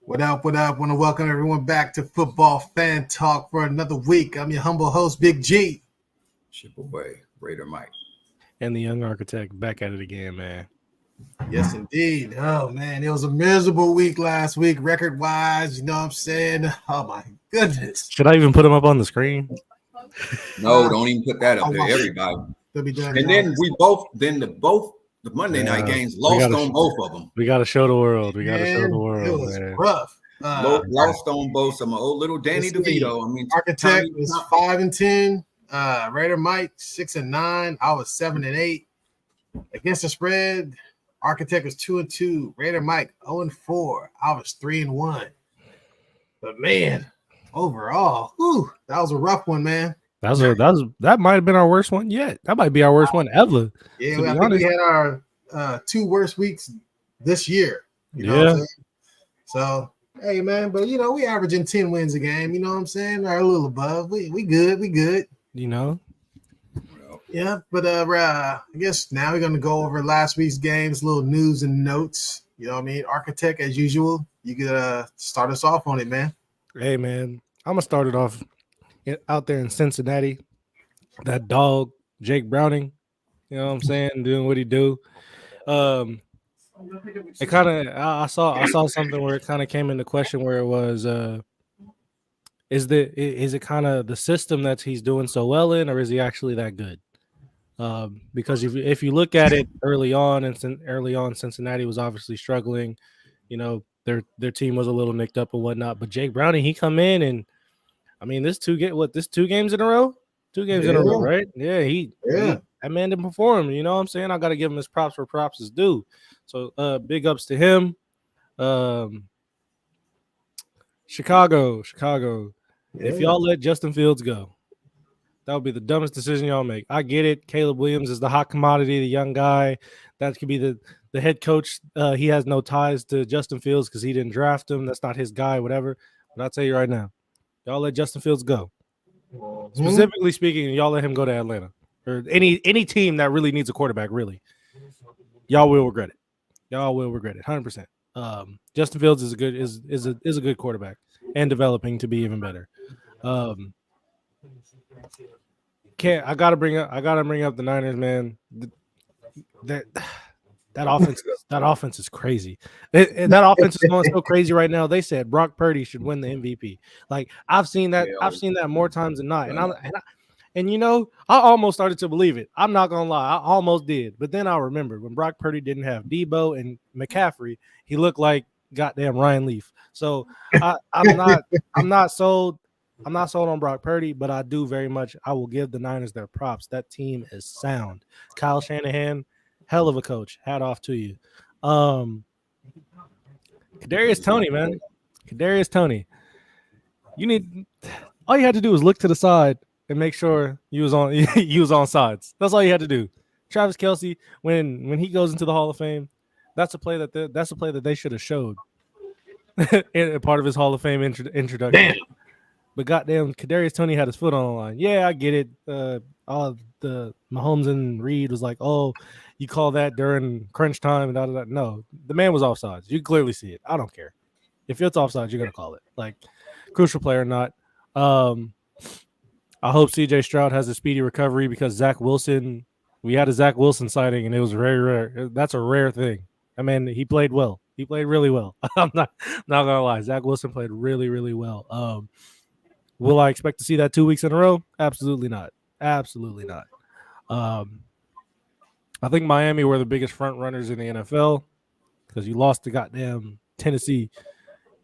What up? What up? Want to welcome everyone back to Football Fan Talk for another week. I'm your humble host, Big G. Ship away, Raider Mike. And the young architect back at it again, man. Yes, indeed. Oh, man. It was a miserable week last week, record wise. You know what I'm saying? Oh, my goodness. Should I even put him up on the screen? No, don't even put that up there. Everybody. They'll be done. And then the Monday night games lost on both of them. We got to show the world. We got to show the It world, was man. rough. Lost on both. Some old little Danny DeVito. I mean, Architect was 5-10. Raider Mike 6-9. I was 7-8. Against the spread, Architect was 2-2. Raider Mike 0-4. I was 3-1. But man, overall, that was a rough one, man. That might have been our worst one yet. That might be our worst one ever. Yeah, I think we had our two worst weeks this year. You know what I'm saying? So, hey, man, but, we averaging 10 wins a game. You know what I'm saying? Or a little above. We good. You know? Yeah, but I guess now we're going to go over last week's games, little news and notes. You know what I mean? Architect, as usual, you could start us off on it, man. Hey, man, I'm going to start it off out there in Cincinnati. That dog, Jake Browning, you know what I'm saying, doing what he do. It kind of I saw something where it kind of came into question where it was is it kind of the system that he's doing so well in, or is he actually that good? Because if you look at it early on, Cincinnati was obviously struggling. Their team was a little nicked up and whatnot. But Jake Browning, he come in and I mean, this 2 games in a row? 2 games in a row, right? Yeah, that man didn't perform. You know what I'm saying? I got to give him his props where props is due. So big ups to him. Chicago. If y'all let Justin Fields go, that would be the dumbest decision y'all make. I get it. Caleb Williams is the hot commodity, the young guy. That could be the head coach. He has no ties to Justin Fields because he didn't draft him. That's not his guy, whatever. But I'll tell you right now, y'all let Justin Fields go. Specifically speaking, y'all let him go to Atlanta or any team that really needs a quarterback. Really, y'all will regret it. 100%. Justin Fields is a good quarterback and developing to be even better. I gotta bring up the Niners, man. That offense is crazy. That offense is going so crazy right now. They said Brock Purdy should win the MVP. Like I've seen that more times than not. And I almost started to believe it. I'm not gonna lie, I almost did. But then I remembered when Brock Purdy didn't have Debo and McCaffrey, he looked like goddamn Ryan Leaf. So I'm not sold. I'm not sold on Brock Purdy, but I do very much. I will give the Niners their props. That team is sound. Kyle Shanahan, hell of a coach. Hat off to you. Kadarius Toney, man. Kadarius Toney. All you had to do was look to the side and make sure you was on sides. That's all you had to do. Travis Kelce, when he goes into the Hall of Fame, that's a play that they should have showed in part of his Hall of Fame introduction. Damn. But goddamn, Kadarius Toney had his foot on the line. Yeah, I get it. All the Mahomes and Reed was like, "Oh, you call that during crunch time?" And no, the man was offsides. You can clearly see it. I don't care if it's offsides. You're gonna call it. Like crucial play or not. I hope C.J. Stroud has a speedy recovery because Zach Wilson. We had a Zach Wilson sighting, and it was very rare. That's a rare thing. I mean, he played well. He played really well. I'm not gonna lie. Zach Wilson played really, really well. Will I expect to see that 2 weeks in a row? Absolutely not. Absolutely not. I think Miami were the biggest front runners in the NFL because you lost to goddamn Tennessee,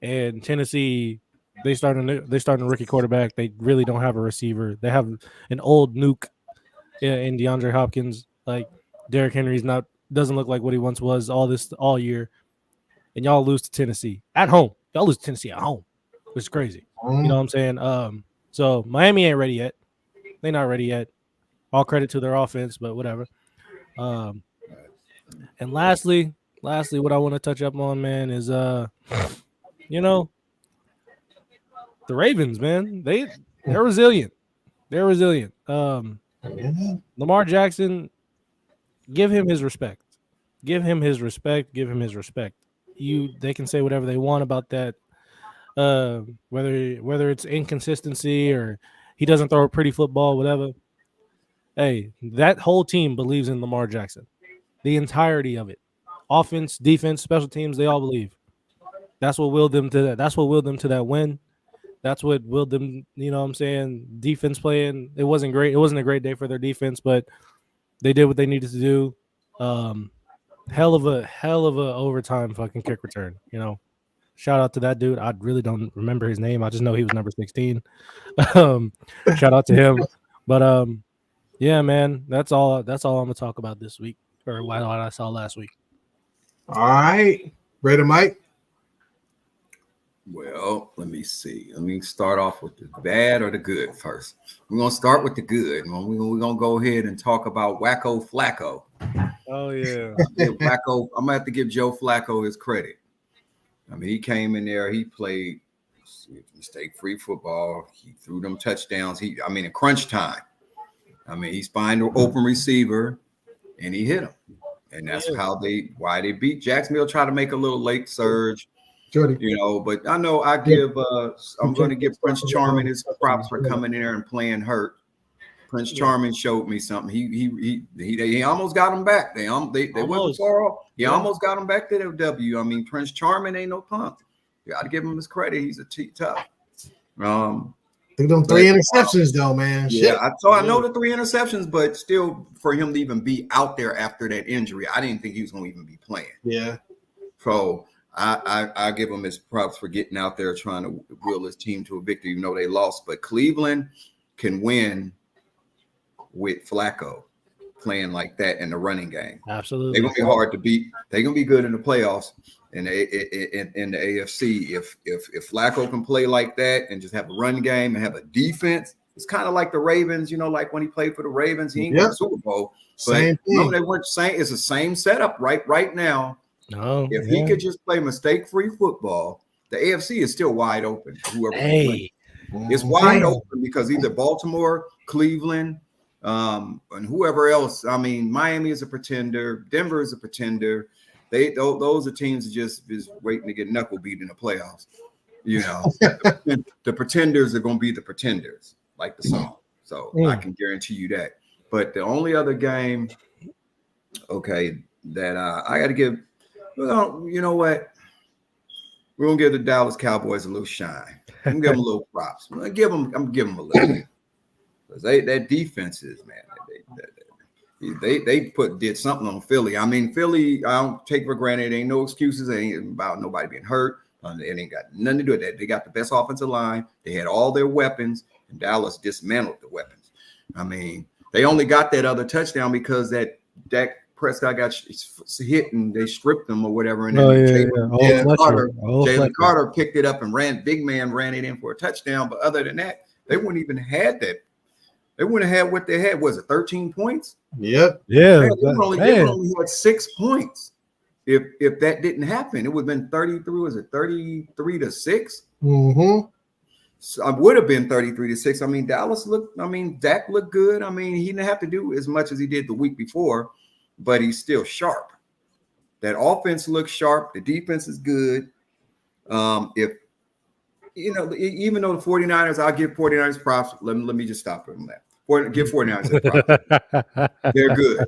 and Tennessee they started a rookie quarterback. They really don't have a receiver. They have an old nuke in DeAndre Hopkins. Like Derrick Henry's doesn't look like what he once was all year, and y'all lose to Tennessee at home. Y'all lose to Tennessee at home, which is crazy. You know what I'm saying? So Miami ain't ready yet. They're not ready yet. All credit to their offense, but whatever. And lastly, what I want to touch up on, man, is the Ravens, man. They're resilient. They're resilient. Lamar Jackson, give him his respect. Give him his respect. they can say whatever they want about that, whether it's inconsistency or he doesn't throw a pretty football, whatever. Hey, that whole team believes in Lamar Jackson. The entirety of it. Offense, defense, special teams, they all believe. That's what willed them to that. That's what willed them to that win. That's what willed them, you know what I'm saying? Defense playing. It wasn't great. It wasn't a great day for their defense, but they did what they needed to do. Hell of a overtime fucking kick return, you know. Shout out to that dude. I really don't remember his name. I just know he was number 16. Shout out to him. But yeah, man, that's all I'm gonna talk about this week, or what I saw last week. All right, Raider Mike. Well, let me see. Let me start off with the bad or the good first. We're gonna start with the good. We're gonna go ahead and talk about Wacko Flacco. Oh yeah, Flacco. I'm gonna have to give Joe Flacco his credit. I mean, he came in there. He played mistake-free football. He threw them touchdowns. In crunch time. I mean, he's finding an open receiver, and he hit him. And that's why they beat Jacksonville. Try to make a little late surge, you know. But I know I'm going to give Prince Charming his props for coming in there and playing hurt. Prince Charming showed me something. He almost got him back. They went far off. He almost got him back to the W. I mean, Prince Charming ain't no punk. You got to give him his credit. He's a tough. They done 3 interceptions though, man. Yeah, I know the 3 interceptions, but still, for him to even be out there after that injury, I didn't think he was going to even be playing. Yeah. So I give him his props for getting out there trying to will his team to a victory, even though they lost. But Cleveland can win with Flacco playing like that in the running game. Absolutely. They're going to be hard to beat. They're going to be good in the playoffs in the AFC. If Flacco can play like that and just have a run game and have a defense, it's kind of like the Ravens, you know, like when he played for the Ravens, he ain't got the Super Bowl. But they weren't saying it's the same setup right now. If he could just play mistake-free football, the AFC is still wide open. Whoever it's wide open because either Baltimore, Cleveland, and whoever else. I mean, Miami is a pretender. Denver is a pretender. Those are teams that just waiting to get knuckle beat in the playoffs. You know, the pretenders are going to be the pretenders, like the song. So I can guarantee you that. But the only other game, that I got to give. Well, you know what? We're gonna give the Dallas Cowboys a little shine. I'm gonna give them a little props. I'm gonna give them a little bit. Because that defense is, man, they did something on Philly. I mean, Philly, I don't take for granted. Ain't no excuses. It ain't about nobody being hurt. It ain't got nothing to do with that. They got the best offensive line. They had all their weapons, and Dallas dismantled the weapons. I mean, they only got that other touchdown because that Dak Prescott got hit and they stripped him or whatever. And then Jalen Carter picked it up and big man ran it in for a touchdown. But other than that, they wouldn't even had that. They wouldn't have had what they had. Was it 13 points? Yep. Yeah. Man, they only had 6 points. If that didn't happen, it would have been 33. Was it 33-6? Mm-hmm. So I would have been 33-6. I mean, Dak looked good. I mean, he didn't have to do as much as he did the week before, but he's still sharp. That offense looks sharp. The defense is good. Even though the 49ers, I'll give 49ers props. Let me just stop on that. Give 49ers props. They're good.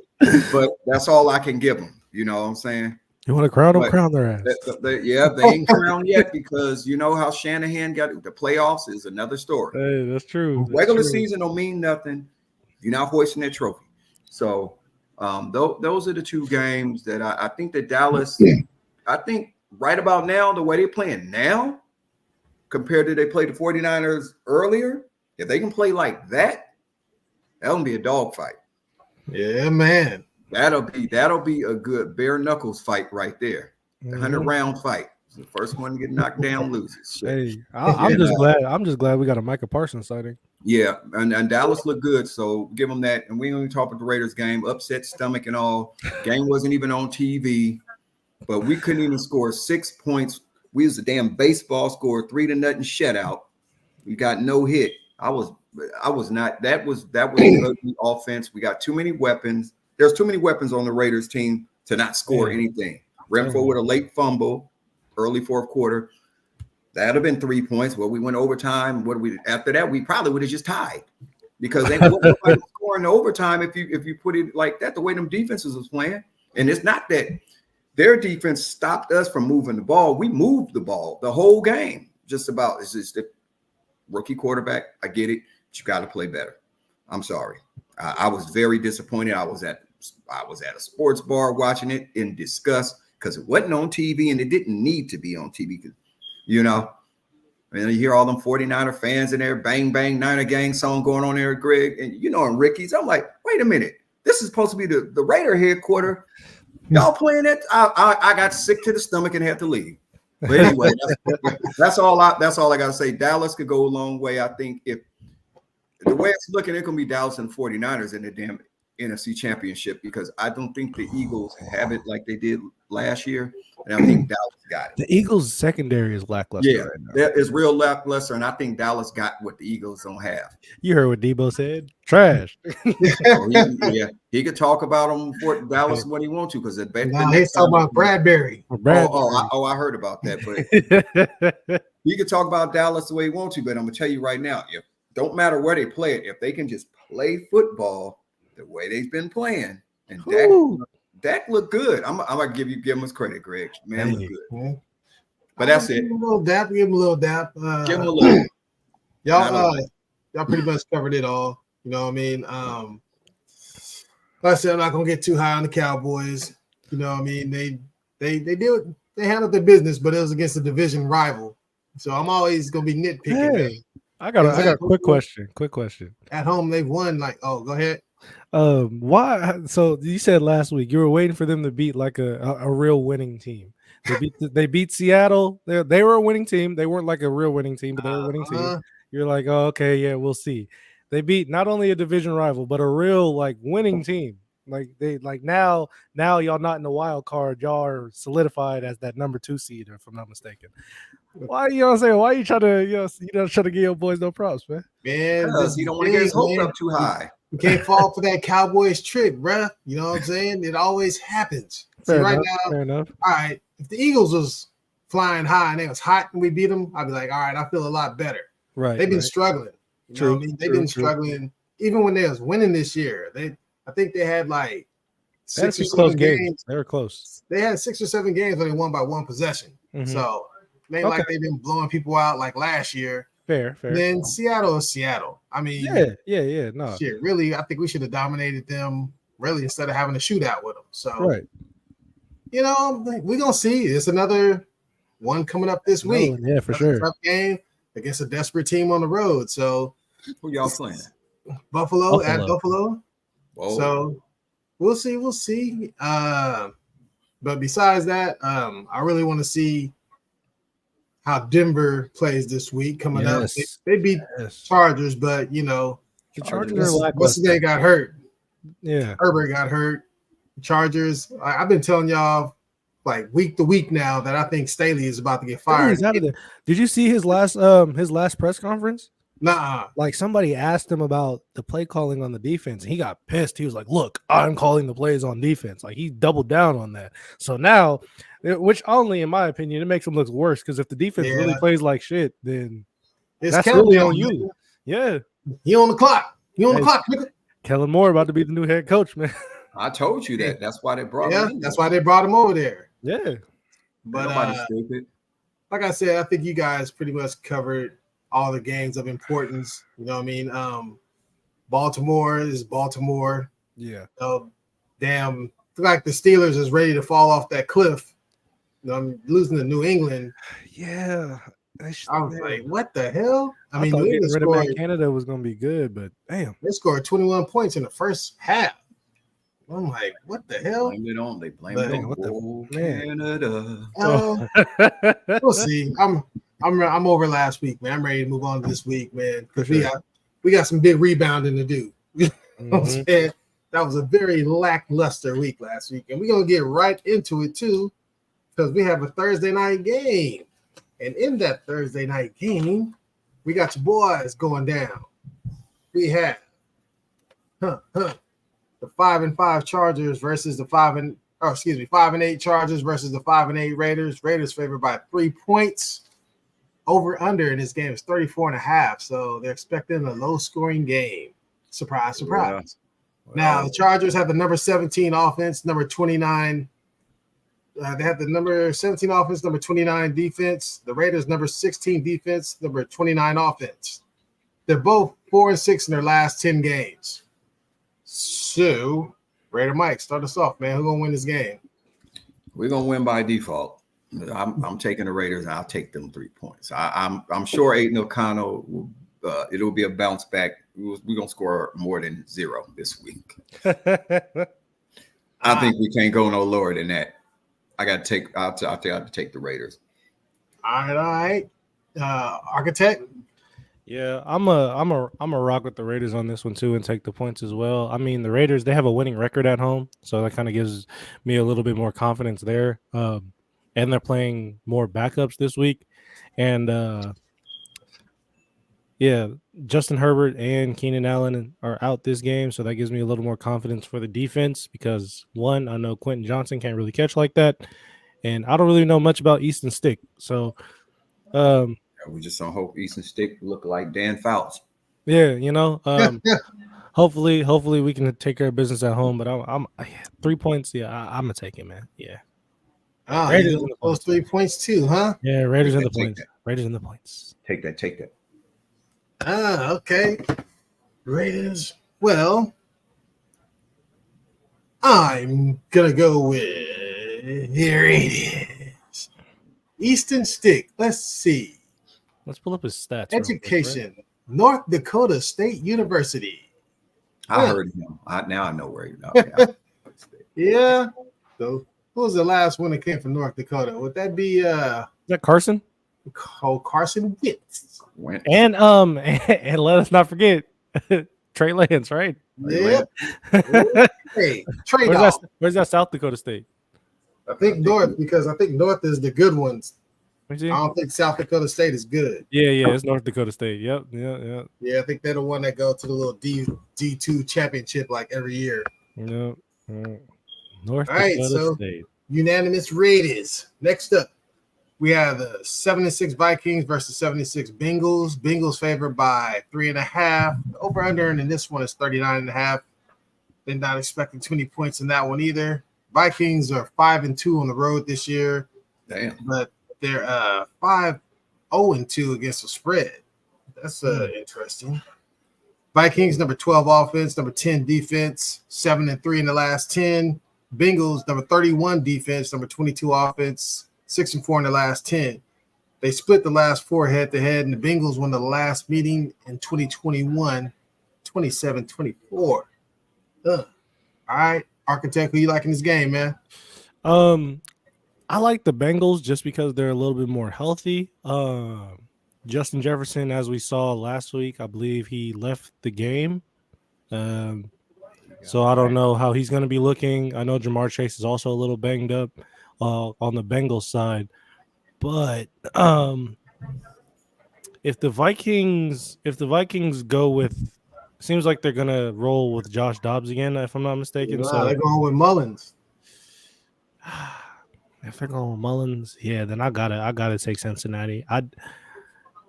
But that's all I can give them. You know what I'm saying? You want to crown them? Crown their ass. They ain't crowned yet because you know how Shanahan got the playoffs is another story. Hey, that's true. Regular season don't mean nothing. You're not hoisting that trophy. So those are the 2 games that I think that Dallas, I think right about now, the way they're playing now, compared to they played the 49ers earlier, if they can play like that, that'll be a dogfight. Yeah, man. That'll be a good bare knuckles fight right there. The 100-round fight. The first one to get knocked down loses. Hey, I'm just glad we got a Micah Parsons sighting. Yeah, and Dallas looked good, so give them that. And we only talk about the Raiders game, upset stomach and all. Game wasn't even on TV, but we couldn't even score 6 points. We was a damn baseball score, 3-0 shutout. We got no hit. I was not. That was ugly offense. We got too many weapons. There's too many weapons on the Raiders team to not score anything. Renfro with a late fumble. early fourth quarter. That'd have been 3 points. Well, we went overtime. After that? We probably would have just tied because ain't nobody scoring overtime if you put it like that. The way them defenses was playing, and it's not that their defense stopped us from moving the ball. We moved the ball the whole game. Just about. It's just the rookie quarterback. I get it. But you got to play better. I'm sorry. I was very disappointed. I was at a sports bar watching it in disgust because it wasn't on TV and it didn't need to be on TV. You know, and you hear all them 49er fans in there, bang, bang, Niner gang song going on there, Greg, and and Ricky's. I'm like, wait a minute. This is supposed to be the Raider headquarters. Y'all playing it? I got sick to the stomach and had to leave. But anyway, that's all I got to say. Dallas could go a long way. I think if the way it's looking, it's going to be Dallas and 49ers in the damn NFC Championship because I don't think the Eagles have it like they did last year. And I think Dallas got it. The Eagles' secondary is lackluster right now. That is real lackluster, and I think Dallas got what the Eagles don't have. You heard what Debo said? Trash. He could talk about them for Dallas when he wants to because he's talking about Bradbury. I heard about that, but he could talk about Dallas the way he wants to. But I'm gonna tell you right now, if don't matter where they play it, if they can just play football the way they've been playing, and Dak looked good. I'm gonna give him his credit, Greg. Man, look good. Yeah. But that's it. Give him a little dap. Give him a little. Y'all pretty much covered it all. You know what I mean? Like I said, I'm not gonna get too high on the Cowboys. You know what I mean? They handled their business, but it was against a division rival. So I'm always gonna be nitpicking. Hey, I got a quick question. At home, they've won. Go ahead. Why? So you said last week you were waiting for them to beat like a real winning team. They beat Seattle. They were a winning team. They weren't like a real winning team, but they were a winning team. You're like, oh, okay, yeah, we'll see. They beat not only a division rival, but a real winning team. Now y'all not in the wild card. Y'all are solidified as that number 2 seed, if I'm not mistaken. Why you know what I'm saying? Why you trying to try to give your boys no props, man? Man, because you don't want to get his hopes up too high. You can't fall for that Cowboys trick, bruh. You know what I'm saying? It always happens. Fair All enough. right, if the Eagles was flying high and it was hot and we beat them, I'd be like, all right, I feel a lot better. Right. They've been struggling. You know what I mean? They've been struggling. Even when they was winning this year, I think they had 6 or 7 games. They were close. They had 6 or 7 games where they won by 1 possession. Mm-hmm. So they like they've been blowing people out like last year. Fair. Then Seattle is Seattle. I mean, yeah. No, shit. Really, I think we should have dominated them. Really, instead of having a shootout with them. So, right. You know, we're gonna see. It's another one coming up this week. Yeah, for sure. Tough game against a desperate team on the road. So, who y'all playing? Buffalo at Buffalo. Whoa. So we'll see. But besides that, I really want to see how Denver plays this week coming up. They beat Chargers, but the Chargers what's his name got hurt. Yeah, Herbert got hurt. Chargers. I've been telling y'all week to week now that I think Staley is about to get fired. He's out of there. Did you see his last press conference? Nah. Somebody asked him about the play calling on the defense, and he got pissed. He was like, "Look, I'm calling the plays on defense." He doubled down on that. So now, which only in my opinion, it makes him look worse because if the defense really plays like shit, then that's really on you. Yeah, he on the clock. Nigga. Kellen Moore about to be the new head coach, man. I told you that. That's why they brought him. Yeah, that's why they brought him over there. Yeah, but nobody's stupid. Like I said, I think you guys pretty much covered all the games of importance. You know what I mean? Baltimore is Baltimore. Yeah. Damn, like the Steelers is ready to fall off that cliff. I'm losing to New England. Yeah. I was like, what the hell? I mean, New England scored, Canada was going to be good, but damn. They scored 21 points in the first half. I'm like, what the hell? Blame it on Canada. We'll see. I'm over last week, man. I'm ready to move on to this week, man, because we got some big rebounding to do. Mm-hmm. That was a very lackluster week last week, and we're gonna get right into it too, because we have a Thursday night game, and in that Thursday night game, we got your boys going down. We have the 5-5 Chargers versus the 5-8 Chargers versus the 5-8 Raiders. Raiders favored by 3 points. Over under in this game is 34.5. So they're expecting a low scoring game. Surprise, surprise. Yeah. Now the Chargers have the number 17 offense, number 29. They have the number 17 offense, number 29 defense. The Raiders number 16 defense, number 29 offense. They're both 4-6 in their last 10 games. So, Raider Mike, start us off, man. Who's gonna win this game? We're gonna win by default. I'm taking the Raiders, and I'll take them 3 points. I'm sure Aiden O'Connell will. It'll be a bounce back. We're gonna score more than 0 this week. I think we can't go no lower than that. I got to take. I'll have to take the Raiders. All right. Architect. Yeah, I'm a rock with the Raiders on this one too, and take the points as well. I mean, the Raiders, they have a winning record at home, so that kind of gives me a little bit more confidence there. And they're playing more backups this week, and yeah, Justin Herbert and Keenan Allen are out this game, so that gives me a little more confidence for the defense because one, I know Quentin Johnson can't really catch like that, and I don't really know much about Easton Stick, so. We just don't hope Easton Stick look like Dan Fouts. Yeah, hopefully we can take care of business at home. But I'm 3 points. Yeah, I'm gonna take it, man. Yeah. Raiders in those 3 points too, huh? Yeah, Raiders in the points. Raiders in the points. Take that. Okay. Raiders. Well, I'm gonna go with here it is. Easton Stick. Let's see. Let's pull up his stats. Education, quick, right? North Dakota State University. I heard him. Now I know where he's at. Yeah. So who was the last one that came from North Dakota? Would that be is that Carson? Carson Wentz. And and let us not forget Trey Lance, right? Yeah. Hey, Trey. Where's that South Dakota State? I think North, because I think North is the good ones. I don't think South Dakota State is good. Yeah, it's North Dakota State. Yep. Yeah, I think they're the one that go to the little D2 championship like every year. Yep. North Dakota State. Unanimous Raiders. Next up, we have the 76 Vikings versus 76 Bengals. Bengals favored by 3.5. The over-under in this one is 39.5. They're not expecting 20 points in that one either. Vikings are 5-2 on the road this year. Damn. But they're 5-0-2 against the spread. That's interesting. Vikings number 12 offense, number 10 defense, 7-3 in the last 10. Bengals number 31 defense, number 22 offense, 6-4 in the last 10. They split the last 4 head-to-head, and the Bengals won the last meeting in 2021, 27-24. All right, Architect, who you like in this game, man? I like the Bengals just because they're a little bit more healthy. Justin Jefferson, as we saw last week, I believe he left the game. So I don't know how he's going to be looking. I know Jamar Chase is also a little banged up on the Bengals side. But if the Vikings go with, seems like they're going to roll with Josh Dobbs again, if I'm not mistaken. So they're going with Mullins. If they're going with Mullins, yeah, then I gotta take Cincinnati.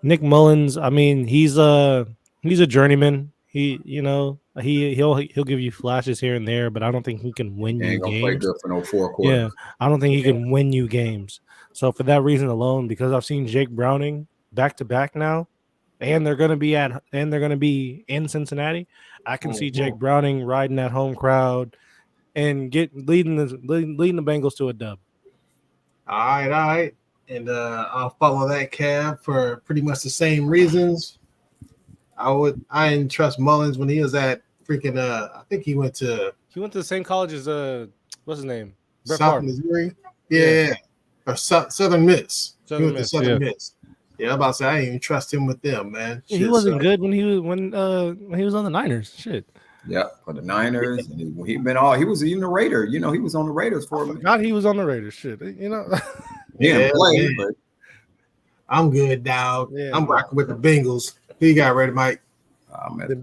Nick Mullins, I mean, he's a journeyman. He'll give you flashes here and there, but I don't think he can win you games. Play good for no 4 quarters. Yeah, I don't think he can win you games. So for that reason alone, because I've seen Jake Browning back to back now, and they're gonna be in Cincinnati, I can see Jake Browning riding that home crowd and leading the Bengals to a dub. All right. And I'll follow that, Cab, for pretty much the same reasons. I didn't trust Mullins when he was at freaking I think he went to the same college as what's his name? South Missouri. Yeah. Or Southern Miss. Southern Miss. Yeah, I'm about to say I didn't even trust him with them, man. He wasn't good when he was on the Niners. Shit. Yeah, for the Niners, and he was even a Raider. He was on the Raiders for a minute. God, he was on the Raiders. Shit, He didn't play, but I'm good, dog. Yeah, I'm rocking with the Bengals. Who you got ready, Mike? I'm at the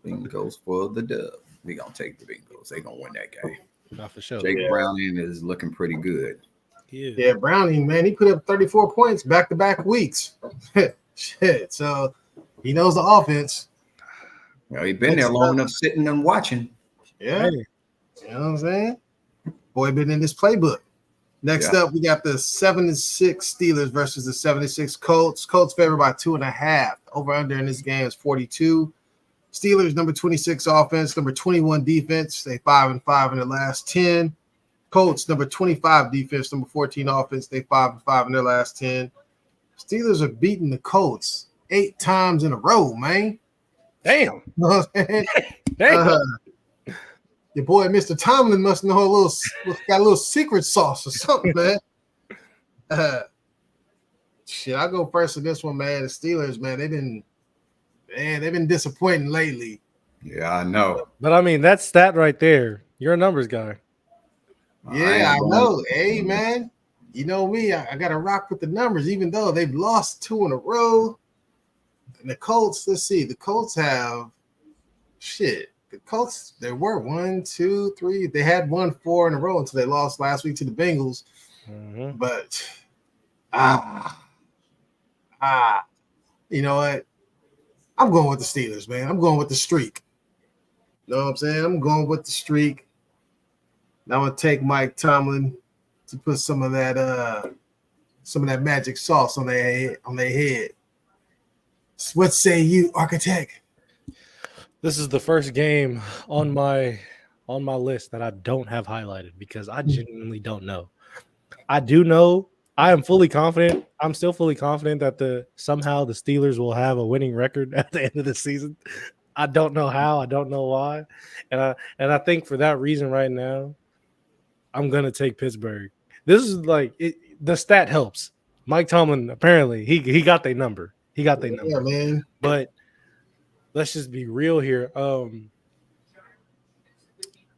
Bengals for the dub. we gonna take the Bengals. They gonna win that game. Not for sure. Jake Yeah. Browning is looking pretty good. Yeah, Browning, man, he put up 34 points back-to-back weeks. Shit. So he knows the offense. Well, he's been there long enough sitting and watching. Yeah. Hey. You know what I'm saying? Boy, been in this playbook. Next up, we got the 7-6 Steelers versus the 76 Colts. Colts favored by 2.5. Over under in this game is 42. Steelers, number 26 offense, number 21 defense. They 5-5 in their last 10. Colts, number 25 defense, number 14 offense. They 5-5 in their last 10. Steelers are beating the Colts 8 times in a row, man. Damn. You know what I'm saying? Damn. Your boy, Mr. Tomlin, must know got a little secret sauce or something, man. Shit, I'll go first with this one, man. The Steelers, man, they've been disappointing lately. Yeah, I know. But I mean, that stat right there, you're a numbers guy. Yeah, I know. Hey, man, you know me. I got to rock with the numbers, even though they've lost 2 in a row. And the Colts, let's see, the Colts have shit. The Colts, they were 1, 2, 3. They had won 4 in a row until they lost last week to the Bengals. Mm-hmm. But you know what? I'm going with the Steelers, man. I'm going with the streak. You know what I'm saying? I'm going with the streak. Now I'm gonna take Mike Tomlin to put some of that magic sauce on their head. So what say you, architect? This is the first game on my list that I don't have highlighted because I genuinely don't know. I do know I am fully confident. I'm still fully confident that somehow the Steelers will have a winning record at the end of the season. I don't know how. I don't know why. And I think for that reason right now, I'm gonna take Pittsburgh. This is like the stat helps. Mike Tomlin apparently he got their number. He got their number. Yeah, man. But let's just be real here.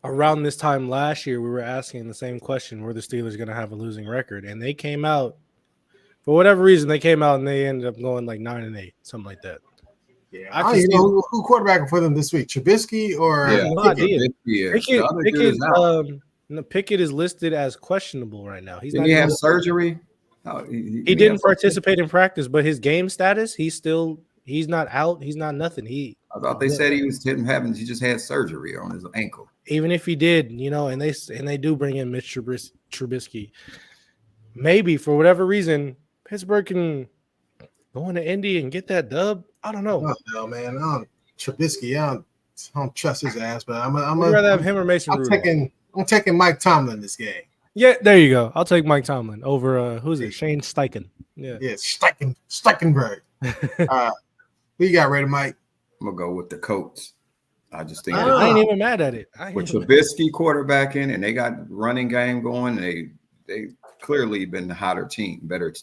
Around this time last year, we were asking the same question: were the Steelers going to have a losing record? And they came out for whatever reason. They came out and they ended up going like 9-8, something like that. Yeah, I don't even know who quarterbacking for them this week. Trubisky or I have no idea. Pickett, Pickett is listed as questionable right now. Didn't he have surgery? No, he didn't participate in practice, but his game status, he's not out. He's not nothing. I thought they said he just had surgery on his ankle. Even if he did, and they do bring in Mitch Trubisky. Maybe for whatever reason, Pittsburgh can go into Indy and get that dub. I don't know. I don't know, man. Trubisky, I don't trust his ass, but I'm rather have him or Mason Rudolph. I'm taking Mike Tomlin this game. Yeah, there you go. I'll take Mike Tomlin over who's it? Shane Steichen. Yeah, Steichenberg. Who you got, Raider Mike? I'm gonna go with the Colts. I just think I ain't even mad at it. With Trubisky quarterbacking and they got running game going, they clearly been the hotter team, better.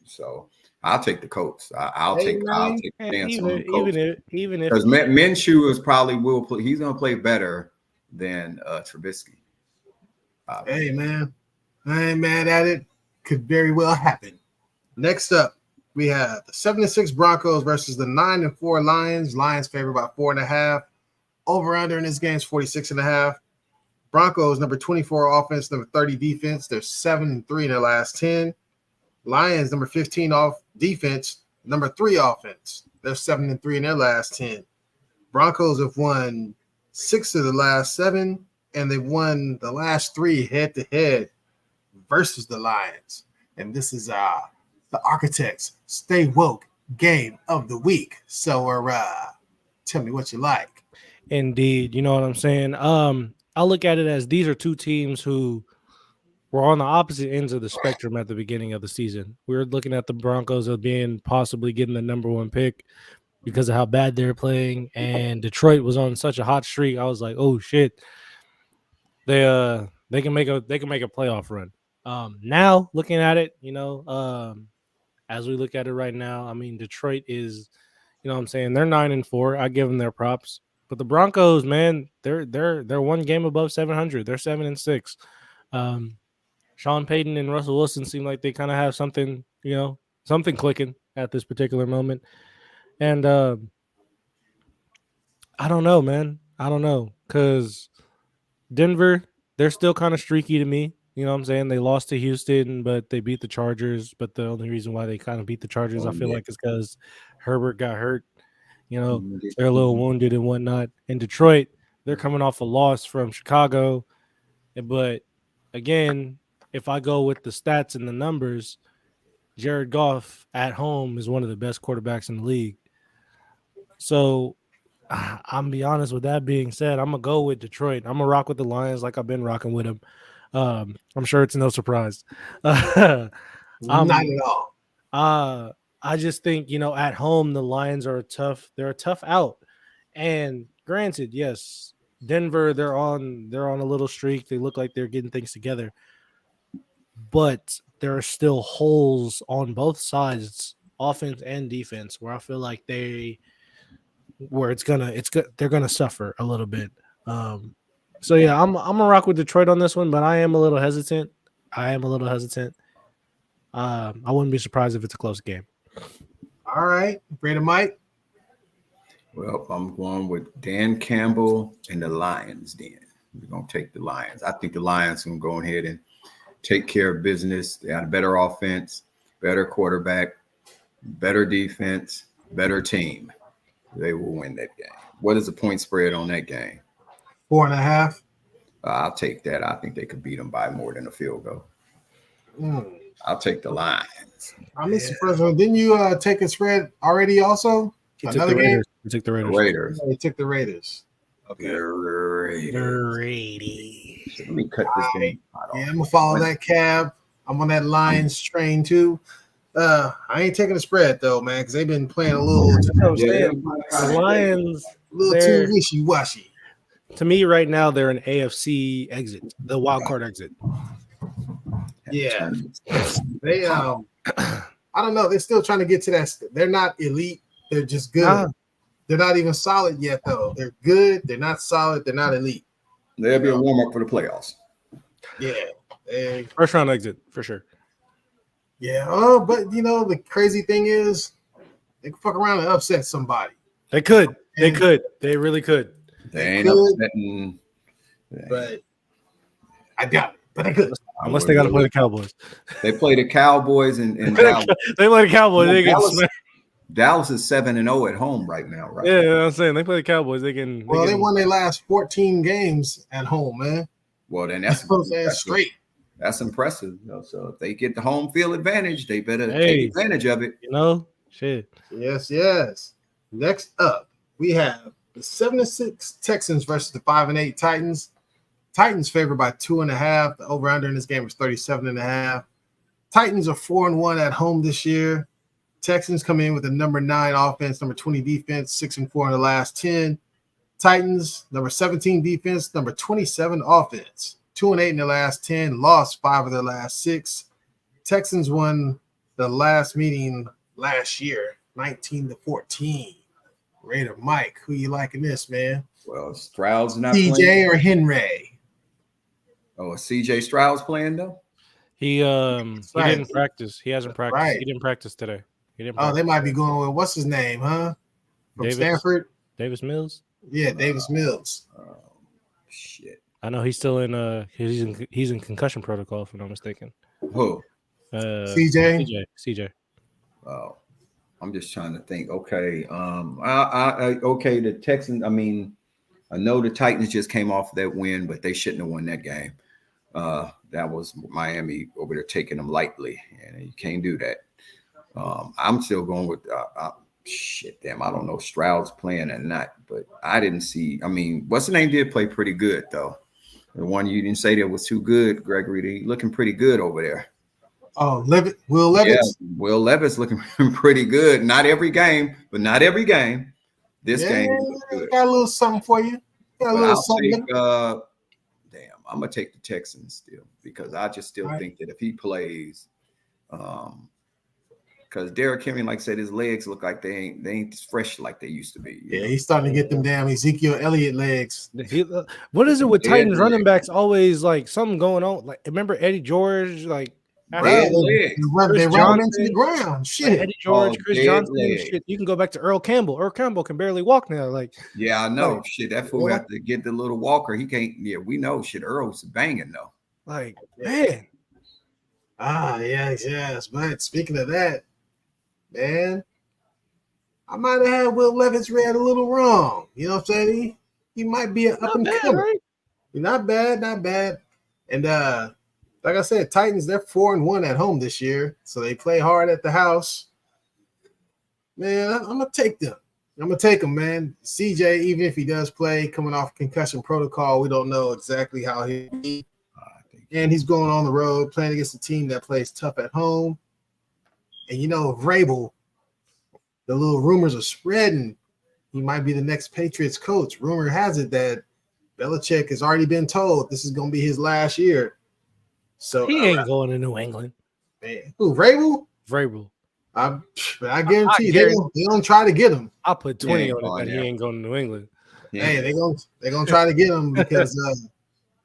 So I'll take the Colts. I'll take a chance on the Colts. Even if because Minshew is probably will play. He's gonna play better than Trubisky. Hey man, I ain't mad at it. Could very well happen. Next up, we have the 7-6 Broncos versus the 9-4 Lions. Lions favored by 4.5. Over under in this game is 46.5. Broncos number 24 offense, number 30 defense. They're 7-3 in their last 10. Lions number 15 off defense, number 3 offense. They're 7-3 in their last 10. Broncos have won 6 of the last 7, and they've won the last 3 head-to-head versus the Lions. And this is the Architects Stay Woke Game of the Week. So, tell me what you like. Indeed, you know what I'm saying. I look at it as these are two teams who were on the opposite ends of the spectrum at the beginning of the season. We were looking at the Broncos as being possibly getting the number 1 pick because of how bad they're playing, and Detroit was on such a hot streak. I was like, oh shit, they can make a playoff run. Now looking at it, as we look at it right now, I mean, Detroit is, you know what I'm saying, they're 9-4. I give them their props. But the Broncos, man, they're 1 game above 700. They're 7-6. Sean Payton and Russell Wilson seem like they kind of have something, something clicking at this particular moment. And I don't know, man. I don't know. because Denver, they're still kind of streaky to me. You know what I'm saying? They lost to Houston, but they beat the Chargers. But the only reason why they kind of beat the Chargers, I feel like, is because Herbert got hurt. You know, they're a little wounded and whatnot. In Detroit, they're coming off a loss from Chicago. But again, if I go with the stats and the numbers, Jared Goff at home is one of the best quarterbacks in the league. So I'm be honest. With that being said, I'm gonna go with Detroit. I'm gonna rock with the Lions like I've been rocking with them. I'm sure it's no surprise. Not at all. I just think at home the Lions are they're a tough out. And granted, yes, Denver they're on a little streak. They look like they're getting things together, but there are still holes on both sides, offense and defense, where I feel like they're gonna suffer a little bit. So yeah, I'm gonna rock with Detroit on this one, but I am a little hesitant. I wouldn't be surprised if it's a close game. All right, Brandon Mike. Well, I'm going with Dan Campbell and the Lions. Then we're gonna take the Lions. I think the Lions can go ahead and take care of business. They got a better offense, better quarterback, better defense, better team. They will win that game. What is the point spread on that game? 4.5. I'll take that. I think they could beat them by more than a field goal. I'll take the Lions. I'm surprised. Didn't you take a spread already also? Another game? You took the Raiders. Yeah, you took the Raiders. Okay. The Raiders. Let me cut this game. Yeah, I'm going to follow that cab. I'm on that Lions train too. I ain't taking a spread though, man, because they've been playing a little. The Lions, a little too wishy-washy. To me, right now, they're an AFC exit, the wild card exit. Yeah, they. I don't know. They're still trying to get to that. They're not elite. They're just good. Nah. They're not even solid yet, though. They're good. They're not solid. They're not elite. They'll be a warm up for the playoffs. Yeah, first round exit for sure. Yeah. Oh, but the crazy thing is, they can fuck around and upset somebody. They could. They could. They really could. They ain't upsetting. But I doubt it. But they could. Unless they got to play the Cowboys. They play the Cowboys and Dallas. They play the Cowboys. They Dallas is 7-0 at home right now, right? Yeah, you know what I'm saying. They play the Cowboys. They won their last 14 games at home, man. Well, then that's straight. That's impressive. So if they get the home field advantage, they better take advantage of it. Shit. Yes. Next up, we have the 7-6 Texans versus the 5-8 Titans. Titans favored by 2.5. The over/under in this game was 37.5. Titans are 4-1 at home this year. Texans come in with a number 9 offense, number 20 defense, 6-4 in the last 10. Titans, number 17 defense, number 27 offense, 2-8 in the last 10, lost 5 of their last 6. Texans won the last meeting last year, 19-14. Raider Mike, who you liking this, man? Well, Stroud's not CJ playing. or Henry? Oh, is CJ Stroud's playing though? He didn't practice. He hasn't practiced. Right. He didn't practice today. They might be going with what's his name, huh? From Stanford? Davis Mills? Yeah, Davis Mills. Oh, shit. I know he's still in he's in concussion protocol, if I'm not mistaken. Who? CJ. Oh. I'm just trying to think. Okay. Okay, the Texans, I know the Titans just came off that win, but they shouldn't have won that game. That was Miami over there taking them lightly, and you can't do that. I'm still going with damn, I don't know if Stroud's playing or not, but I didn't see. What's the name did play pretty good though. The one you didn't say that was too good, Gregory. They looking pretty good over there. Oh, Will Levis. Yeah, Will Levis looking pretty good. Not every game, but not every game. This game good. Got a little something for you. Got a little something. I'm gonna take the Texans still because I just still think that if he plays, because Derrick Henry, like I said, his legs look like they ain't fresh like they used to be. Yeah, he's starting to get them damn Ezekiel Elliott legs. What is it with Titans running backs? Always like something going on. Like remember Eddie George? Like Dead leg. They run him into the ground. Shit. Eddie George, Chris Johnson, leg. shit. You can go back to Earl Campbell. Earl Campbell can barely walk now. Like, yeah, I know. Like, Shit, that fool have to get the little walker. He can't. Yeah, we know. Shit, Earl's banging though. Like, man. Yes. But speaking of that, man, I might have had Will Levis read a little wrong. You know what I'm saying? He might be an up and comer. Right? Not bad. And like I said, Titans, they're 4-1 at home this year, so they play hard at the house. Man, I'm gonna take them. Man. CJ, even if he does play, coming off concussion protocol, we don't know exactly how he'll be. And he's going on the road, playing against a team that plays tough at home. And Vrabel, the little rumors are spreading. He might be the next Patriots coach. Rumor has it that Belichick has already been told this is going to be his last year. So he ain't going to New England. Man. Who, Vrabel? Vrabel. I guarantee they don't try to get him. I'll put 20 on it that he ain't going to New England. Hey, they're gonna try to get him because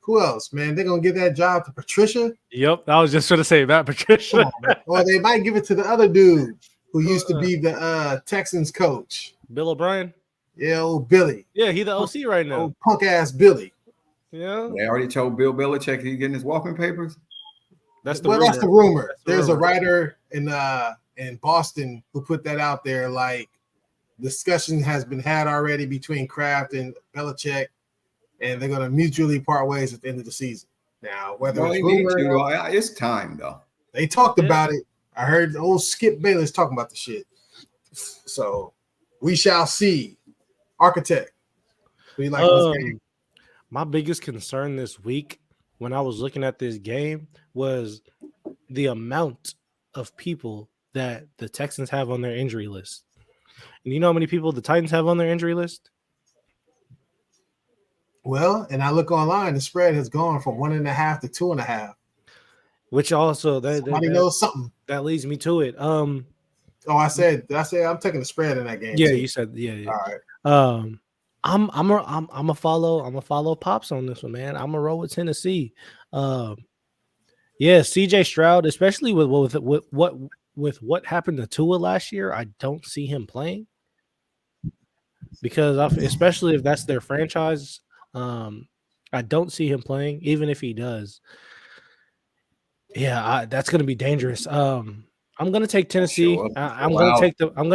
who else, man? They're gonna give that job to Patricia. Yep, I was just gonna say about Patricia. Or they might give it to the other dude who used to be the Texans coach, Bill O'Brien. Yeah, old Billy. Yeah, he the OC right now. Old punk ass Billy. Yeah, they already told Bill Belichick he's getting his walking papers. That's the rumor. There's a writer in Boston who put that out there. Like, discussion has been had already between Kraft and Belichick, and they're going to mutually part ways at the end of the season. Now, whether it's rumor, it's time though. They talked about it. I heard old Skip Bayless talking about the shit. So we shall see. Architect, what do you like this game? My biggest concern this week when I was looking at this game was the amount of people that the Texans have on their injury list. And you know how many people the Titans have on their injury list? Well, and I look online, the spread has gone from 1.5 to 2.5. Which also somebody knows something. That leads me to it. Did I say I'm taking the spread in that game? Yeah, too. you said yeah. All right. I'm a follow Pops on this one, man. I'm a roll with Tennessee. CJ Stroud, especially with what happened to Tua last year, I don't see him playing because especially if that's their franchise, I don't see him playing. Even if he does, that's going to be dangerous. I'm going to take Tennessee. I'm going to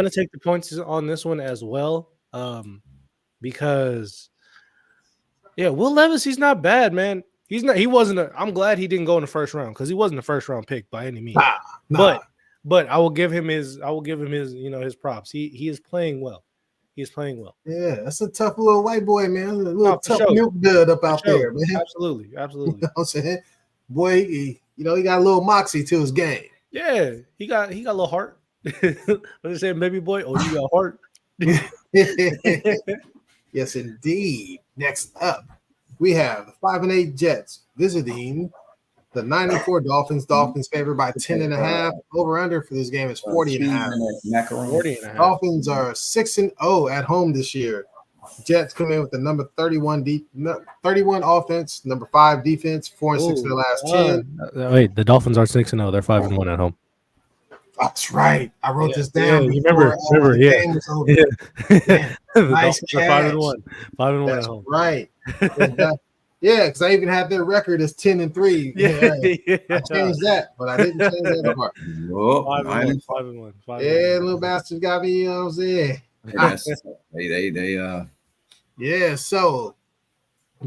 take the points on this one as well. Because Will Levis, he's not bad, man. I'm glad he didn't go in the first round because he wasn't a first round pick by any means. Nah. But I will give him his his props. He is playing well. He's playing well. Yeah, that's a tough little white boy, man. A little tough milk dud up out there, man. Absolutely. You know what I'm saying? Boy, he got a little moxie to his game. Yeah, he got a little heart. What they saying, baby boy? Oh, you got heart. Yes, indeed. Next up, we have the 5-8 Jets visiting the 9-4 Dolphins. Dolphins favored by 10.5. Over under for this game is 40.5. Dolphins are 6-0 at home this year. Jets come in with the number 31 offense, number 5 defense, 4-6 in the last 10. Wait, the Dolphins are 6-0. They're 5-1 at home. That's right. I wrote this down. Yeah, remember, the game was over. Yeah. Nice catch. 5-1. 5-1 That's at home. Right. Because I even had their record as 10-3. I changed that, but I didn't change that part. 5-1. Yeah, little bastard got me. You know what I'm saying? Yes. they Yeah. So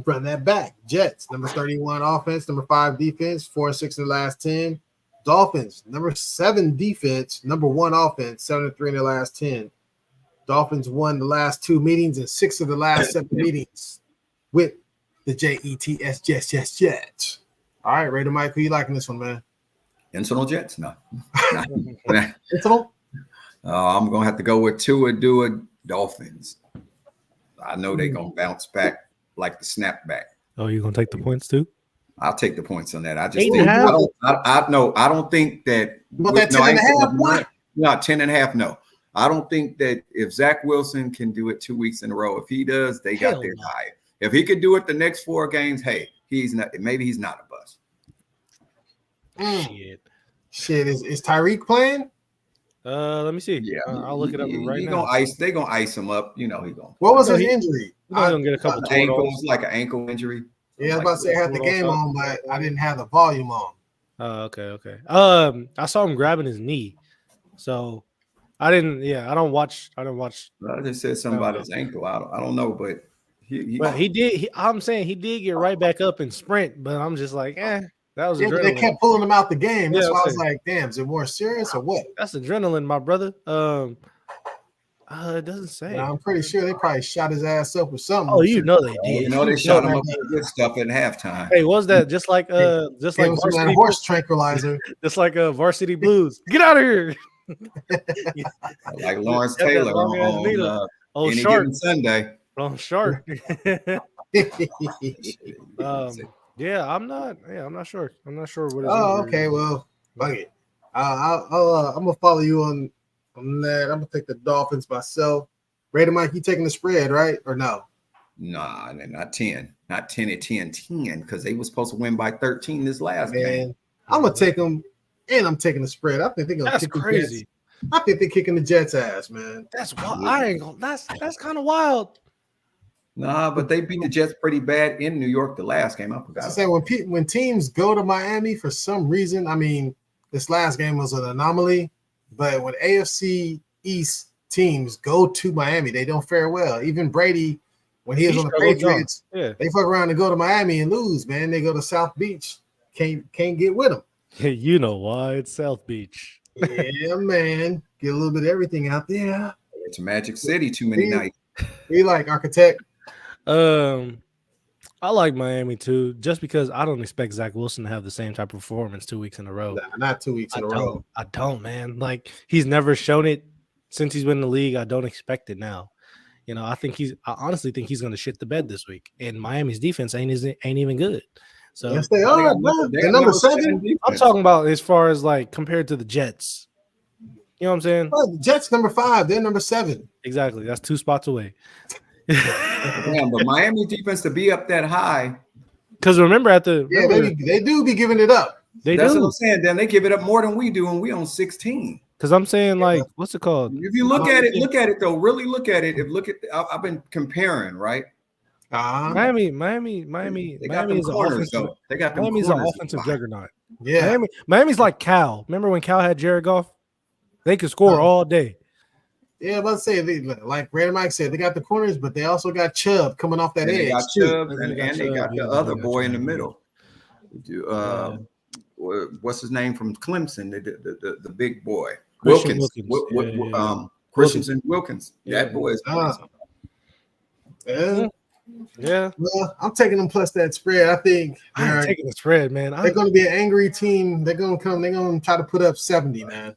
run that back. Jets number 31 offense, number 5 defense, 4-6 in the last 10. Dolphins, number 7 defense, number 1 offense, 7-3 in the last 10. Dolphins won the last 2 meetings and 6 of the last 7 meetings with the Jets, Jets. All right, Raider Mike, who you liking this one, man? Internal Jets? No. Internal? I'm going to have to go with Tua Dolphins. I know they're going to bounce back like the snapback. Oh, you're going to take the points too? I'll take the points on that. I just think I don't think that. But that 10.5 what? Not 10.5. No, I don't think that if Zach Wilson can do it 2 weeks in a row, if he does, they got their high. If he could do it the next 4 games, hey, he's not. Maybe he's not a bust. Shit. Shit, is Tyreek playing? Let me see. Yeah, I'll look it up right now. They gonna ice him up. You know he gonna. What was No, his he- injury? He's gonna get a couple Ankle, total. like an ankle injury. Yeah, I was about to say I had the game on, but I didn't have the volume on. Okay. I saw him grabbing his knee, so I didn't. Yeah, I don't watch. I just said something about his ankle. I don't know, but he did. I'm saying he did get right back up and sprint, but I'm just like, that was Yeah, but they adrenaline. kept pulling him out the game. That's Yeah, why I was like, damn, is it more serious or what? That's adrenaline, my brother. It doesn't say. I'm pretty sure they probably shot his ass up with something. Oh, you know they did. You know they shot him up with good stuff at halftime. Hey, was that just like varsity horse tranquilizer? Just like Varsity Blues. Get out of here. Like Lawrence Taylor on any given Sunday. On Shark. Yeah, I'm not sure. I'm not sure what. Okay. Well, fuck it. I'm gonna follow you on that. I'm gonna take the Dolphins myself. Raider Mike, you taking the spread, right? Or no? Nah, not 10. Not 10 at 10, because they were supposed to win by 13 this last game. I'm gonna take them, and I'm taking the spread. I think they're gonna kick crazy. The Jets. I think they're kicking the Jets' ass, man. That's wild. I ain't gonna. That's kind of wild. Nah, but they beat the Jets pretty bad in New York the last game. I forgot. Say when teams go to Miami for some reason, I mean, this last game was an anomaly, but when AFC East teams go to Miami, they don't fare well. Even Brady, when he was on the Patriots, they fuck around and go to Miami and lose, man. They go to South Beach, can't get with them. Hey, you know why it's South Beach? Yeah, man. Get a little bit of everything out there. It's Magic City too many nights. We like Architect. I like Miami too, just because I don't expect Zach Wilson to have the same type of performance 2 weeks in a row. Nah, not 2 weeks in a row. I don't, man. Like he's never shown it since he's been in the league. I don't expect it now. You know, I honestly think he's going to shit the bed this week. And Miami's defense ain't even good. So yes, they are. They're number 7. I'm talking about as far as like compared to the Jets. You know what I'm saying? Well, the Jets number 5. They're number 7. Exactly. That's 2 spots away. Damn, but Miami defense to be up that high. Because remember they do be giving it up. That's what I'm saying. Then they give it up more than we do, and we on 16. Because I'm saying, like, what's it called? If you look at it though. Really look at it. I've been comparing, right? Miami is an offensive. They got Miami's an offensive juggernaut. Yeah, Miami's like Cal. Remember when Cal had Jared Goff? They could score all day. Yeah, let's say like Raider Mike said, they got the corners, but they also got Chubb coming off that edge. They got Chubb, and they got the other boy in the middle. What's his name from Clemson? The big boy, Wilkins. Christensen Wilkins. That boy is awesome. Yeah. Well, I'm taking them plus that spread. I think I'm taking the spread, man. They're going to be an angry team. They're going to come. They're going to try to put up 70, man.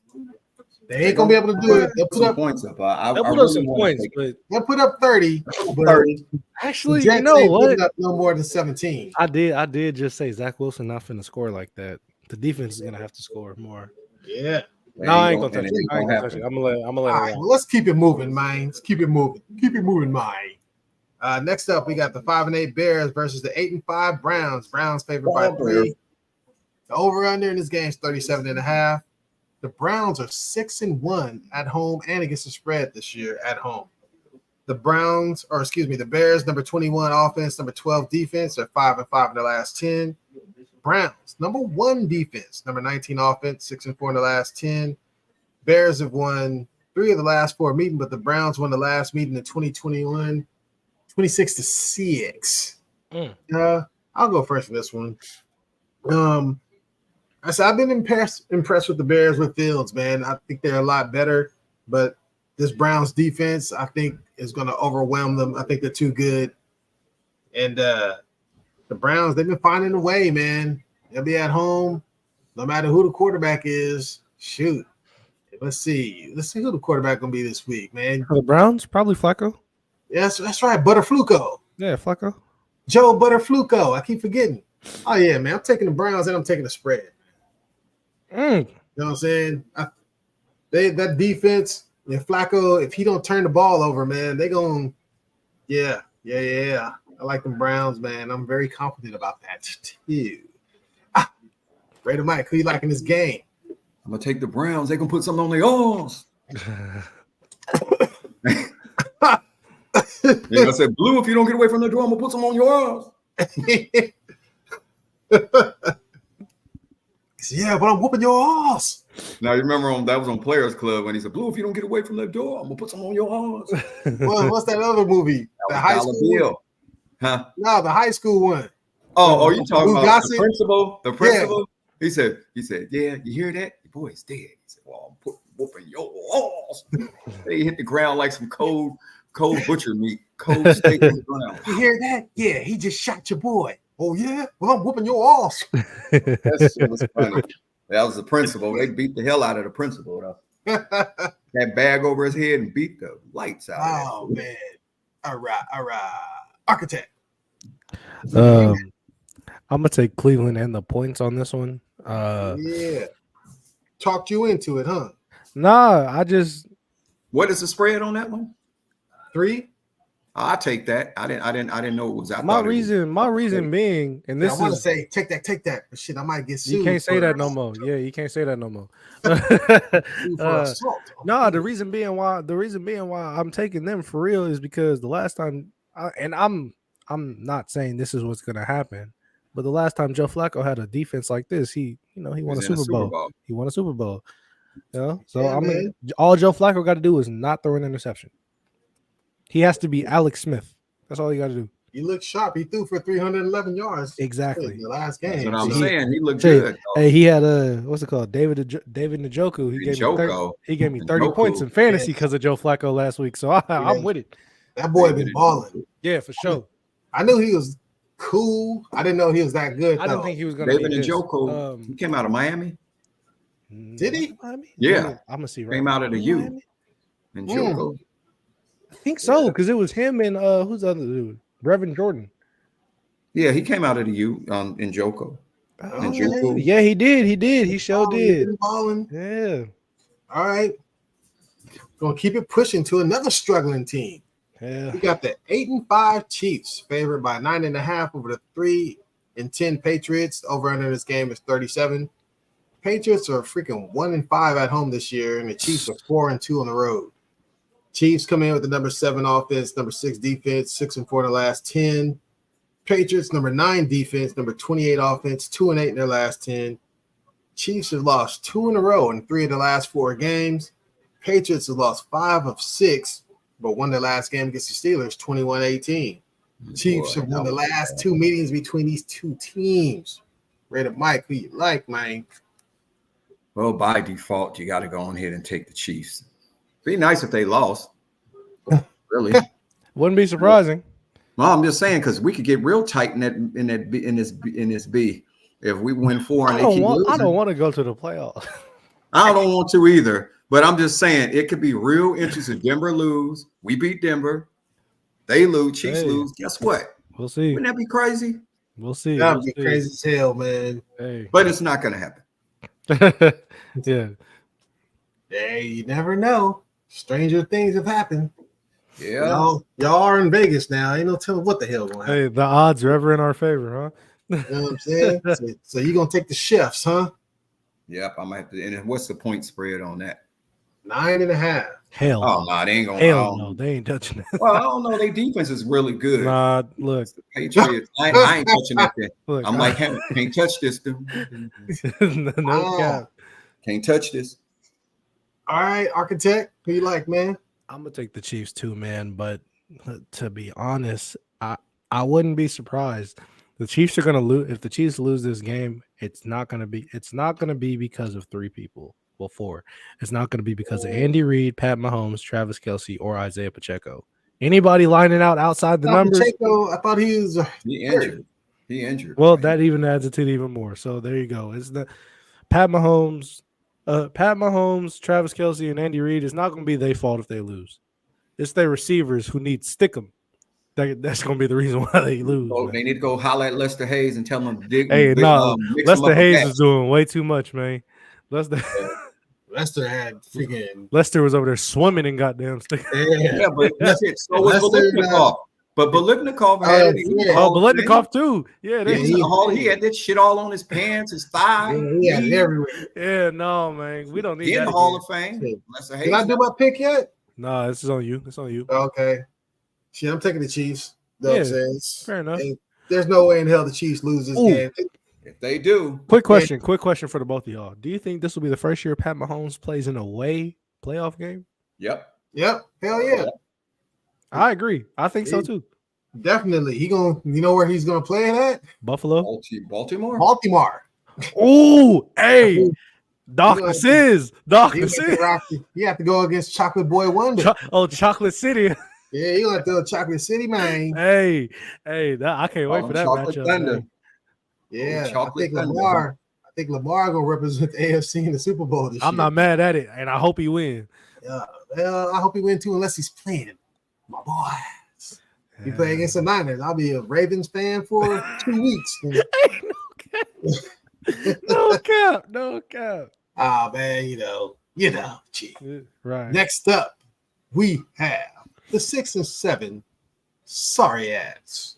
They ain't gonna be able to do it. They'll put up points up. They'll put up some points, but they'll put up 30. 30. Actually, you know what? No more than 17. I did just say Zach Wilson not finna score like that. The defense is gonna have to score more. Yeah. No, I ain't gonna touch it. I'm gonna let it. All right, well, let's keep it moving, man. Let's keep it moving. Keep it moving, man. Next up, we got the 5-8 Bears versus the 8-5 Browns. Browns favored by 3. The over/under in this game is 37.5. The Browns are 6-1 at home and against the spread this year at home. The Bears, number 21 offense, number 12 defense, are 5-5 in the last 10. Browns, number 1 defense, number 19 offense, 6-4 in the last 10. Bears have won 3 of the last 4 meetings, but the Browns won the last meeting in 2021, 26-6. I'll go first for this one. I've been impressed with the Bears with Fields, man. I think they're a lot better, but this Browns defense, I think, is going to overwhelm them. I think they're too good. And the Browns, they've been finding a way, man. They'll be at home, no matter who the quarterback is. Shoot. Let's see who the quarterback going to be this week, man. For the Browns, probably Flacco. Yes, that's right, Butterfluco. Yeah, Flacco. Joe Butterfluco. I keep forgetting. Oh, yeah, man. I'm taking the Browns and I'm taking the spread. You know what I'm saying? That defense, Flacco, if he don't turn the ball over, man, they going yeah. I like them Browns, man. I'm very confident about that too. Raider Mike, who you like in this game? I'm gonna take the Browns. They're gonna put something on their arms. And I said, Blue, if you don't get away from the door, I'm gonna put something on your arms. Yeah, but I'm whooping your ass. Now you remember that was on Players Club when he said, Blue, if you don't get away from that door, I'm gonna put something on your arms. What's that other movie? The high school one? Huh? No, the high school one. Oh, you talking about Gossip? the principal? The principal? Yeah. He said, yeah, you hear that? Your boy is dead. He said, well, I'm whooping your ass. They hit the ground like some cold butcher meat, cold steak on the ground. You hear that? Yeah, he just shot your boy. Oh yeah? Well, I'm whooping your ass. That shit was funny. That was the principal. They beat the hell out of the principal, though. That bag over his head and beat the lights out. Oh man. All right. Architect. I'm gonna take Cleveland and the points on this one. Yeah. Talked you into it, huh? Nah, What is the spread on that one? 3. I'll take that. I didn't know it was. my reason being, and this I want to say take that, but shit, I might get sued. You can't say that no more. Yeah, you can't say that no more. No, the reason being why I'm taking them for real is because the last time, and I'm not saying this is what's gonna happen, but the last time Joe Flacco had a defense like this, he won a Super Bowl. He won a Super Bowl. You know, so all Joe Flacco got to do is not throw an interception. He has to be Alex Smith. That's all you got to do. He looked sharp. He threw for 311 yards. Exactly. In the last game. That's what I'm saying. He looked good. Hey, he had what's it called? David Njoku. He gave me 30 points in fantasy because of Joe Flacco last week. So I'm with it. That boy been balling. Yeah, for sure. I knew he was cool. I didn't know he was that good. I didn't think he was going to be David Njoku. He came out of Miami. Did he? Yeah. I'm gonna see. Came out of the U. Njoku. I think so, because it was him and who's the other dude? Brevin Jordan. Yeah, he came out of the U in Njoku. Yeah, he did. He sure did. Yeah. All right. Gonna keep it pushing to another struggling team. Yeah. We got the 8-5 Chiefs favored by 9.5 over the 3-10 Patriots. Over under this game is 37. Patriots are freaking 1-5 at home this year, and the Chiefs are 4-2 on the road. Chiefs come in with the number 7 offense, number 6 defense, 6-4 in the last 10. Patriots, number 9 defense, number 28 offense, 2-8 in their last 10. Chiefs have lost 2 in a row in 3 of the last 4 games. Patriots have lost 5 of 6, but won their last game against the Steelers, 21-18. Chiefs have won the last 2 meetings between these 2 teams. Rated Mike, who you like, man? Well, by default, you got to go on ahead and take the Chiefs. Be nice if they lost. Really, wouldn't be surprising. Well, I'm just saying because we could get real tight in this B if we win 4 and they keep losing. I don't want to go to the playoffs. I don't want to either. But I'm just saying it could be real interesting. Denver lose, we beat Denver. They lose, Chiefs lose. Guess what? We'll see. Wouldn't that be crazy? We'll see. That'd be crazy as hell, man. Hey. But it's not going to happen. Yeah. Hey, you never know. Stranger things have happened. Yeah. Y'all are in Vegas now. Ain't no telling what the hell going on. Hey, the odds are ever in our favor, huh? You know what I'm saying? so you're going to take the chefs, huh? Yep. I'm going to have to. And what's the point spread on that? 9.5. Hell. Oh, no, they ain't going to. Hell no, they ain't touching it. Well, I don't know. Their defense is really good. Nah, look. The Patriots. I ain't touching that thing. Look, I'm like, hey, can't touch this, dude. No cap. Can't touch this. All right, Architect, who you like, man? I'm gonna take the Chiefs too, man. But to be honest, I wouldn't be surprised. The Chiefs are gonna lose. If the Chiefs lose this game, it's not gonna be because of 3 people. Well, 4. It's not gonna be because of Andy Reid, Pat Mahomes, Travis Kelce, or Isaiah Pacheco. Anybody lining out outside the numbers? Pacheco, I thought he was injured. He injured. Well, that even adds it to it even more. So there you go. It's the Pat Mahomes, Travis Kelce, and Andy Reid. It's not going to be their fault if they lose. It's their receivers who need to stick them. That's going to be the reason why they lose. So they need to go holler at Lester Hayes and tell him to dig. Lester Hayes is doing way too much, man. Lester had freaking. Lester was over there swimming in goddamn stick. Yeah, but that's it. So was Biletnikoff. But Bolivnikov had it. He was yeah. Oh, Hall of Fame. Biletnikoff too. Yeah, He they, was in the Hall. He had that shit all on his pants, his thigh. Yeah, he had it knee. everywhere. yeah, no, man, we don't need He in that. the Hall again. of Fame. Shit. Lester Did I Hayes. do my pick yet? No, this is on you. It's on you. Okay. Shit, I'm taking the Chiefs. You know what I'm saying? Fair enough. There's no way in hell the Chiefs lose this Ooh. game. If they do, Quick question for the both of y'all. Do you think this will be the first year Pat Mahomes plays in a away playoff game? yep. Yep. Hell yeah. I agree. I think so too. Definitely. You know where he's gonna play it at? Buffalo. Baltimore. Baltimore. Oh, hey, You Dr. Sis. Dr. Sis. You have to go against Chocolate Boy Wonder. Chocolate City. Yeah, you have to go Chocolate City, man. hey, I can't wait for that Chocolate matchup. Thunder. Man. Yeah, Chocolate I think Lamar gonna represent the AFC in the Super Bowl this year. I'm not mad at it, and I hope he wins. Yeah, well, I hope he win too, unless he's playing my boys. He play against the Niners. I'll be a Ravens fan for 2 weeks. No cap. Ah, man, gee. Right. Next up, we have the 6-7 sorry ass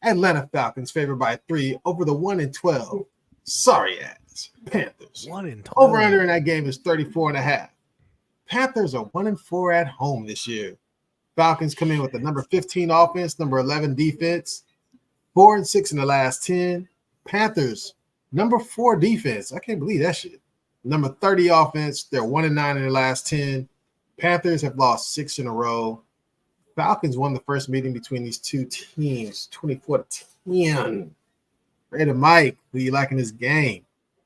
Atlanta Falcons favored by 3 over the 1-12 sorry ass Panthers. 1-12. Over under in that game is 34.5. Panthers are 1-4 at home this year. Falcons come in with the number 15 offense, number 11 defense, 4-6 in the last 10. Panthers, number 4 defense. I can't believe that shit. Number 30 offense. They're 1-9 in the last 10. Panthers have lost 6 in a row. Falcons won the first meeting between these two teams, 24-10. Raider Mike, who you like in this game?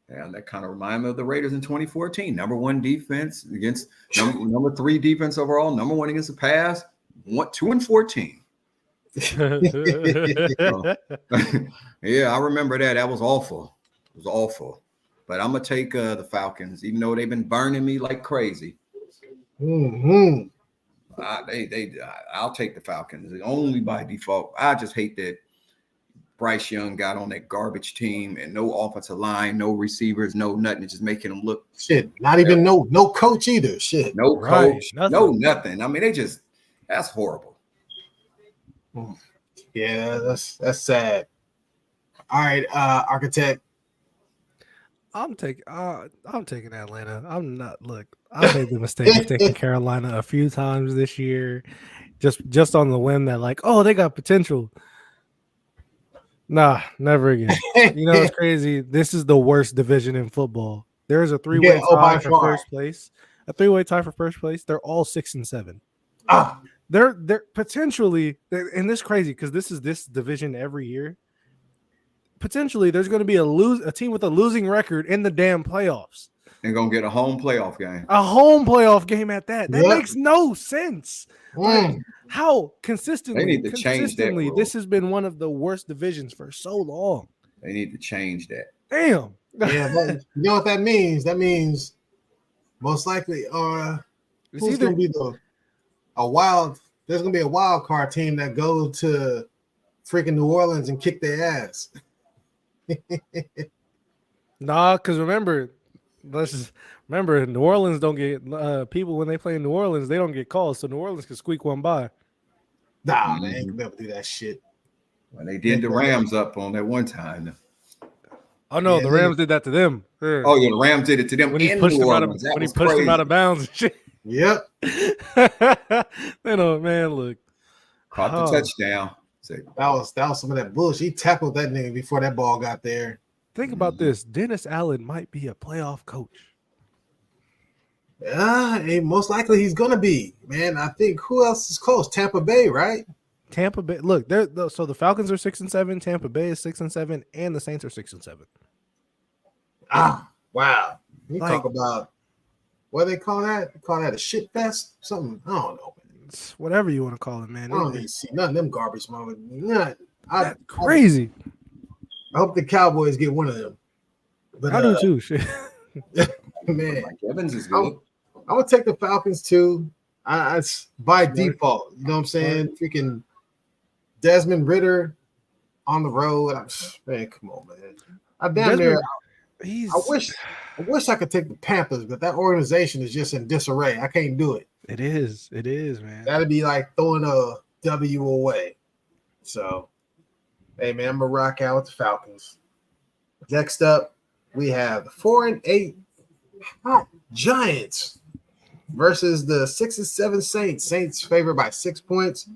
Yeah, that kind of reminds me of the Raiders in 2014. Number 1 defense against number 3 defense overall. Number 1 against the pass. 2-14. Yeah, I remember that. That was awful. It was awful. But I'm gonna take the Falcons, even though they've been burning me like crazy. Mm-hmm. I'll take the Falcons only by default. I just hate that Bryce Young got on that garbage team and no offensive line, no receivers, no nothing. It's just making them look shit. Not even no coach either. Shit. No Right, coach. nothing. No nothing. I mean, that's horrible. Yeah, that's sad. All right, Architect. I'm taking Atlanta. I'm not. Look, I made the mistake of taking Carolina a few times this year, just on the whim that they got potential. Nah, never again. You know it's crazy. This is the worst division in football. There is a 3-way tie for first place. A 3-way tie for first place. They're all 6-7. Ah, They're potentially, and this is crazy because this is this division every year. Potentially, there's going to be a team with a losing record in the damn playoffs. They're gonna get a home playoff game. A home playoff game at that. That makes no sense. How consistently? They need to change that rule. This has been one of the worst divisions for so long. They need to change that. Damn. Yeah, but you know what that means? That means most likely, who's going to be there's going to be a wild card team that goes to freaking New Orleans and kick their ass. Nah, because remember, New Orleans don't get people when they play in New Orleans, they don't get calls, so New Orleans can squeak one by. Nah, they ain't gonna be able to do that shit. Well, they did the Rams up on that one time. Oh no, the Rams did that to them. Oh yeah, the Rams did it to them when he pushed them out of bounds and shit. Yep. Man, look. Caught the touchdown. That was some of that bullshit. He tackled that nigga before that ball got there. Think about this. Dennis Allen might be a playoff coach. Yeah, most likely he's gonna be. Man, I think who else is close? Tampa Bay, right? Tampa Bay. Look, so the Falcons are 6-7, Tampa Bay is 6-7, and the Saints are 6-7. Ah, wow. You talk about what they call that? They call that a shit fest? Something. I don't know, man. It's whatever you want to call it, man. I don't even see none of them garbage moments. That's crazy. I hope the Cowboys get one of them. But I do too. Shit. Man, Mike Evans is good. I would take the Falcons too. It's by default. You know what I'm saying? Freaking Desmond Ridder on the road. Man, come on, man. I wish I could take the Panthers, but that organization is just in disarray. I can't do it. It is, man. That'd be like throwing a W away. So, hey man, I'm gonna rock out with the Falcons. Next up, we have the 4-8 hot Giants versus the 6-7 Saints. Saints favored by 6 points.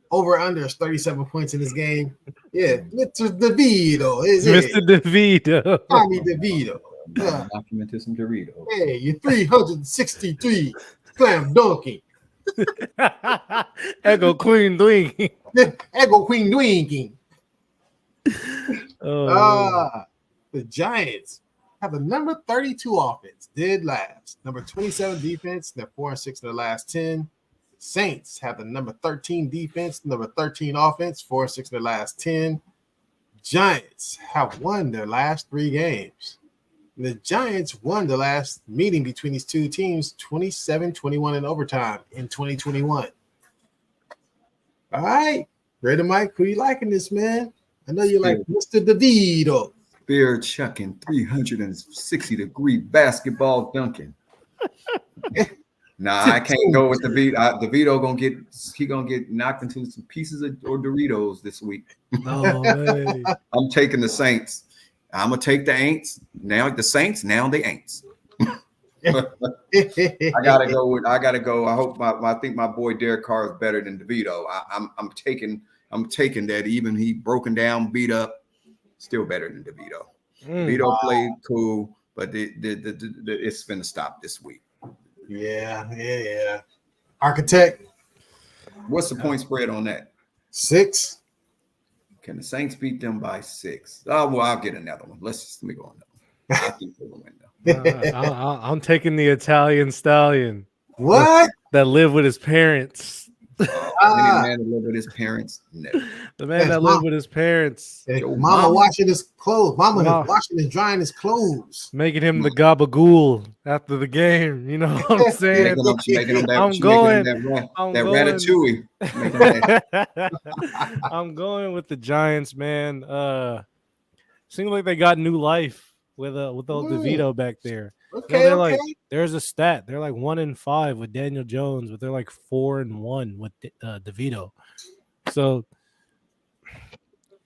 Over under is 37 points in this game. Yeah, Mr. DeVito is Mr. it. DeVito. Tommy DeVito. Knock him into some Doritos. Hey, you're 363 slam dunking. Echo Queen Dwing. Ego Queen Dwinking. Oh, The Giants have the number 32 offense, dead last. Number 27 defense, they're 4-6 in their last 10. Saints have the number 13 defense, number 13 offense, 4-6 in their last 10. Giants have won their last 3 games. The Giants won the last meeting between these two teams 27-21 in overtime in 2021. All right. Raider Mike, who you liking this, man? I know you like Mr. DeVito. Bear chucking 360-degree basketball dunking. Nah, I can't go with DeVito gonna get knocked into some pieces of or Doritos this week. no way. I'm taking the Saints. I'm gonna take the Aints. Now the Saints, now the Aints. I gotta go. I hope I think my boy Derek Carr is better than DeVito. I'm taking that, even he broken down, beat up, still better than DeVito. DeVito played cool, but it's gonna stop this week. Yeah. Architect. What's the point spread on that? 6. Can the Saints beat them by 6? Oh well, I'll get another one. Let me go on that one. I think they'll win though. I'm taking the Italian stallion. What? That lived with his parents. Any man that lived with his parents, no. The man that lived with his parents. Mama washing his clothes. Mama washing and drying his clothes. Making him the gabagool after the game. You know what I'm saying? I'm going ratatouille. I'm going with the Giants, man. Seems like they got new life with old DeVito back there. Okay, like there's a stat. They're like 1-5 with Daniel Jones, but they're like 4-1 with DeVito. So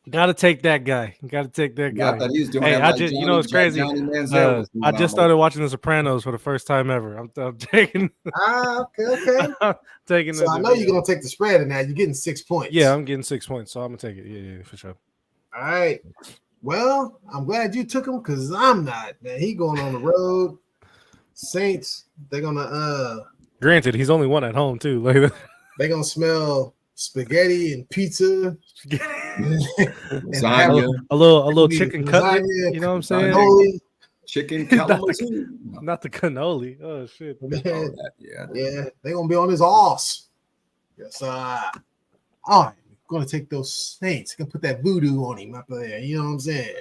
gotta take that guy. I thought he was doing it's crazy. I just started watching The Sopranos for the first time ever. I'm taking. Okay. I'm taking. So I know you're gonna take the spread, and now you're getting 6 points. Yeah, I'm getting 6 points, so I'm gonna take it. Yeah, for sure. All right. Well, I'm glad you took him because I'm not, man. He going on the road. Saints, they're gonna Granted, he's only one at home too. Like they're gonna smell spaghetti and pizza. a little chicken cutlet. You know what I'm saying? Cannoli. Chicken cannoli. Not the cannoli. Oh shit. Yeah. They're gonna be on his ass. Yes. All right. Going to take those Saints. Gonna put that voodoo on him up there. You know what I'm saying?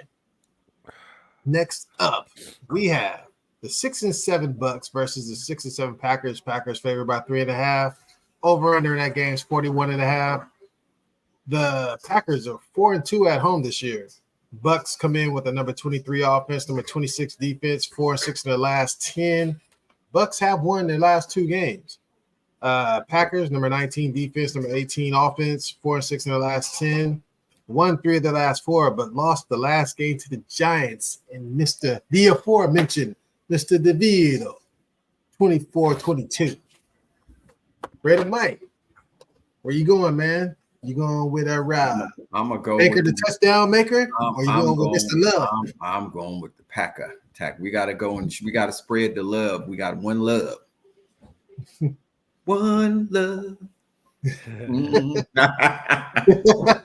Next up, we have the 6-7 Bucks versus the 6-7 Packers. Packers favored by 3.5. Over under in that game is 41.5. The Packers are 4-2 at home this year. Bucks come in with a number 23 offense, number 26 defense, 4-6 in their last 10. Bucks have won their last 2 games. Packers, number 19 defense, number 18 offense, 4-6 in their last 10. Won 3 of their last 4, but lost the last game to the Giants and the aforementioned Mr. DeVito, 24-22. Raider Mike, where you going, man? You going with a I'm gonna go Baker, the touchdown maker, or you going with Mr. Love? I'm going with the Packer attack. We gotta go and we gotta spread the love. We got one love. One love.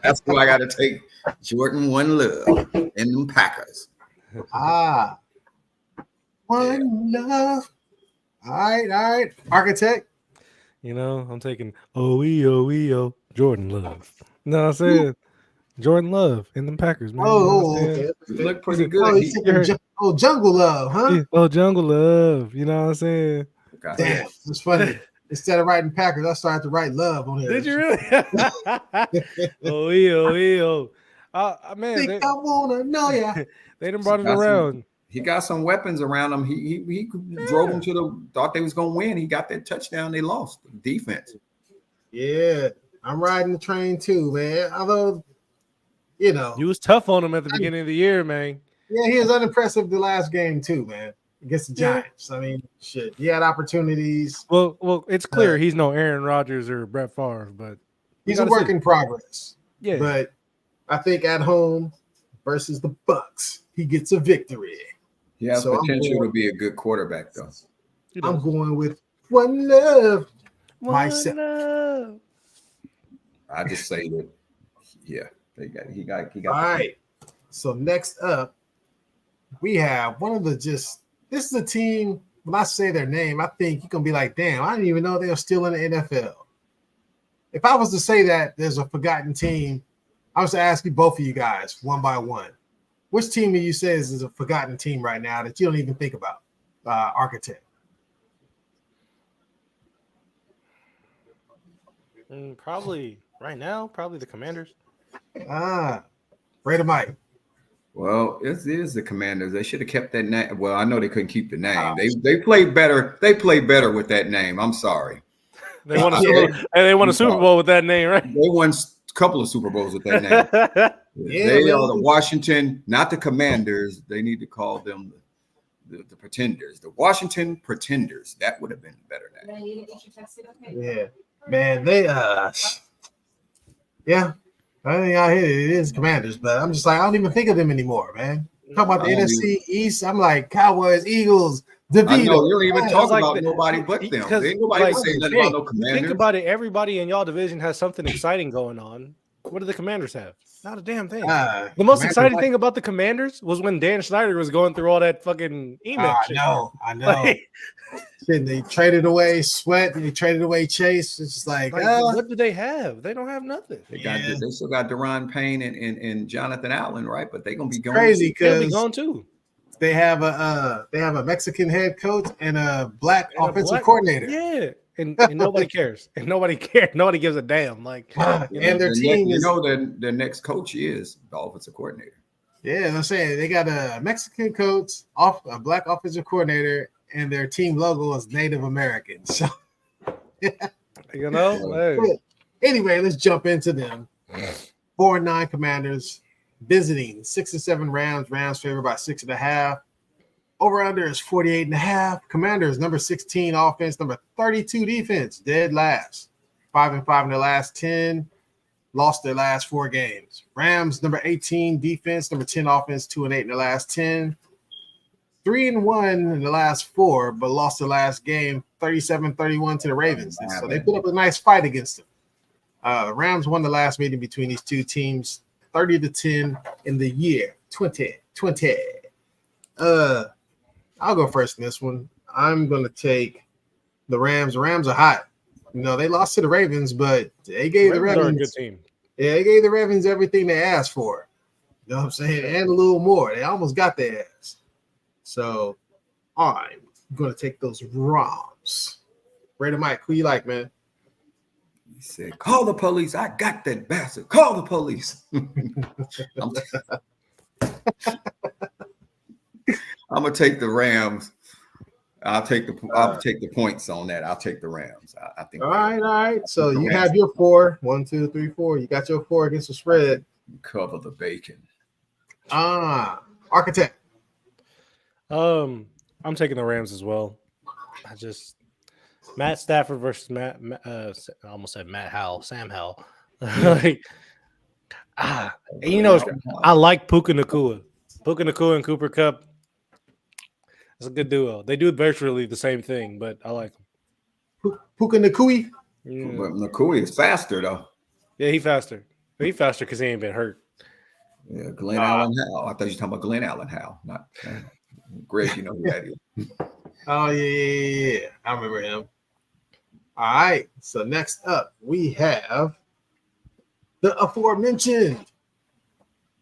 That's who I got to take. Jordan, one love, and them Packers. One love. All right. Architect. You know, I'm taking OEO Jordan Love. You know what I'm saying? Jordan Love and them Packers, man. Okay. Look pretty good. Jungle Love, huh? Yeah, Jungle Love. You know what I'm saying? Damn, it's funny. Instead of writing Packers, I started to write Love on here. Did you really? OEO. Man, I wanna know ya. They done brought it around. He got some weapons around him. He drove them thought they was gonna win. He got that touchdown. They lost defense. Yeah. I'm riding the train too, man. Although, you know, You was tough on him at the beginning of the year, man. yeah, he was unimpressive the last game too, man, against the Yeah. Giants. I mean, shit, he had opportunities. Well, it's clear he's no Aaron Rodgers or Brett Favre, but He's a work in progress. Yeah. But I think at home versus the Bucks, he gets a victory. He has So potential to be a good quarterback, though. I'm going with One Love. One Myself. love. I just say that, yeah, he got. All right. So next up, we have one of the this is a team. When I say their name, I think you're gonna be like, damn, I didn't even know they were still in the NFL. If I was to say that there's a forgotten team, I was to ask you both of you guys one by one. Which team do you say is a forgotten team right now that you don't even think about? Architect. Probably right now, probably the Commanders. Raider Mike. Well, it is the Commanders. They should have kept that name. Well, I know they couldn't keep the name. They played better. They played better with that name. I'm sorry. They won a Super Bowl with that name, right? They won a couple of Super Bowls with that name. They are the Washington, not the Commanders. They need to call them the Pretenders, the Washington Pretenders. That would have been a better name. Yeah, man. They yeah. I think I hit it. It is Commanders, but I'm just like I don't even think of them anymore, man. Talk about the NFC East. I'm like Cowboys, Eagles. DeVito. I know you don't even talk about nobody but them. Ain't nobody saying nothing about no Commanders. Think about it. Everybody in y'all division has something exciting going on. What do the Commanders have? Not a damn thing. The most exciting thing about the Commanders was when Dan Snyder was going through all that fucking email. I know. They traded away Sweat. They traded away Chase. It's just like what do they have? They don't have nothing. They still got Deron Payne and Jonathan Allen, right? But they're gonna be going crazy because they'll be gone too. They have a Mexican head coach and a black offensive coordinator. Yeah. And nobody cares. And nobody cares. Nobody gives a damn. Like and their team is their next coach is the offensive coordinator. Yeah, I'm saying they got a Mexican coach, a black offensive coordinator, and their team logo is Native American. So you know. Hey. Anyway, let's jump into them. 4-9 Commanders visiting 6-7 Rams. Rams favored by 6.5. Over under is 48.5. Commanders number 16 offense, number 32 defense, dead last. 5-5 in their last 10. Lost their last 4 games. Rams number 18 defense, number 10 offense, 2-8 in the last 10. 3-1 in the last 4, but lost the last game 37-31 to the Ravens. So they put up a nice fight against them. The Rams won the last meeting between these two teams 30-10 in the year 2020. I'll go first in this one. I'm going to take the Rams. The Rams are hot. You know, they lost to the Ravens, but they gave the Ravens a good team. Yeah, they gave the Ravens everything they asked for. You know what I'm saying? And a little more. They almost got their ass. So I'm going to take those Rams. Raider Mike, who you like, man? He said, call the police. I got that bastard. Call the police. I'm gonna take the Rams. I'll take the points on that. I'll take the Rams. I think. All right. So you have your 4. 1, 2, 3, 4. You got your 4 against the spread. Cover the bacon. Architect. I'm taking the Rams as well. Matt Stafford versus I almost said Matt Howell, Sam Howell. I like Puka Nacua. Puka Nacua and Cooper Kupp. It's a good duo. They do virtually the same thing, but I like them. Puka Nacua? But Nacua is faster, though. Yeah, he's faster. He's faster because he ain't been hurt. Yeah, Glenn Allen Howell. I thought you were talking about Glenn Allen Howell, not Greg. You know who that is. Oh, yeah. I remember him. All right. So next up, we have the aforementioned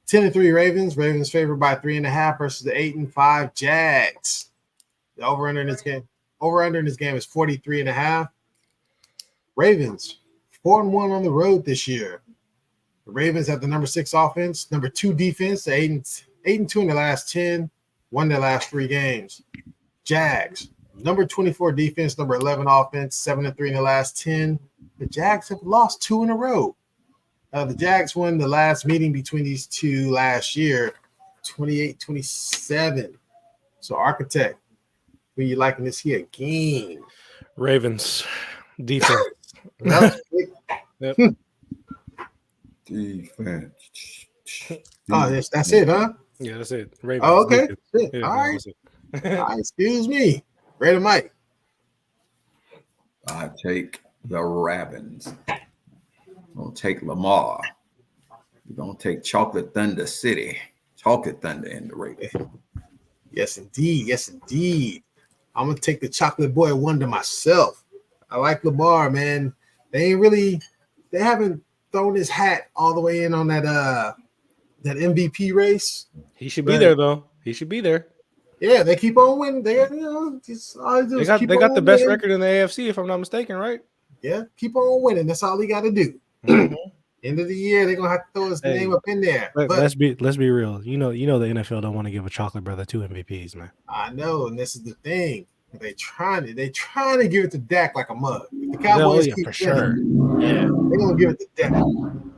10-3 Ravens. Ravens favored by 3.5 versus the 8-5 Jags. The over-under in this game is 43.5. Ravens 4-1 on the road this year. The Ravens have the number 6 offense, number 2 defense, 8-2 in the last 10, won their last 3 games. Jags number 24 defense, number 11 offense, 7-3 in the last 10, The Jags have lost 2 in a row. The Jags won the last meeting between these two last year, 28-27. So, Architect, who you liking this here game? Ravens defense. Yep. Yep. Defense. Oh, that's it, huh? Yeah, that's it. Ravens. Oh, okay. Defense. Yeah, Yeah, all no, right. that's it. All right. Excuse me. Raider Mike. I take the Ravens. I'm gonna take Lamar. We're gonna take Chocolate Thunder City. Chocolate Thunder in the Ravens. Yes, indeed. Yes, indeed. I'm gonna take the chocolate boy wonder myself. I like Lamar, man. They haven't thrown his hat all the way in on that MVP race. He should be there though. He should be there. Yeah, they keep on winning. They They got the best record in the AFC, if I'm not mistaken, right? Yeah, keep on winning. That's all he got to do. Mm-hmm. End of the year, they're gonna have to throw his name up in there. Let's be real. You know the NFL don't want to give a chocolate brother 2 MVPs, man. I know, and this is the thing. They trying to give it to Dak like a mug. If the Cowboys keep for winning, sure. Yeah, they're gonna give it to Dak. You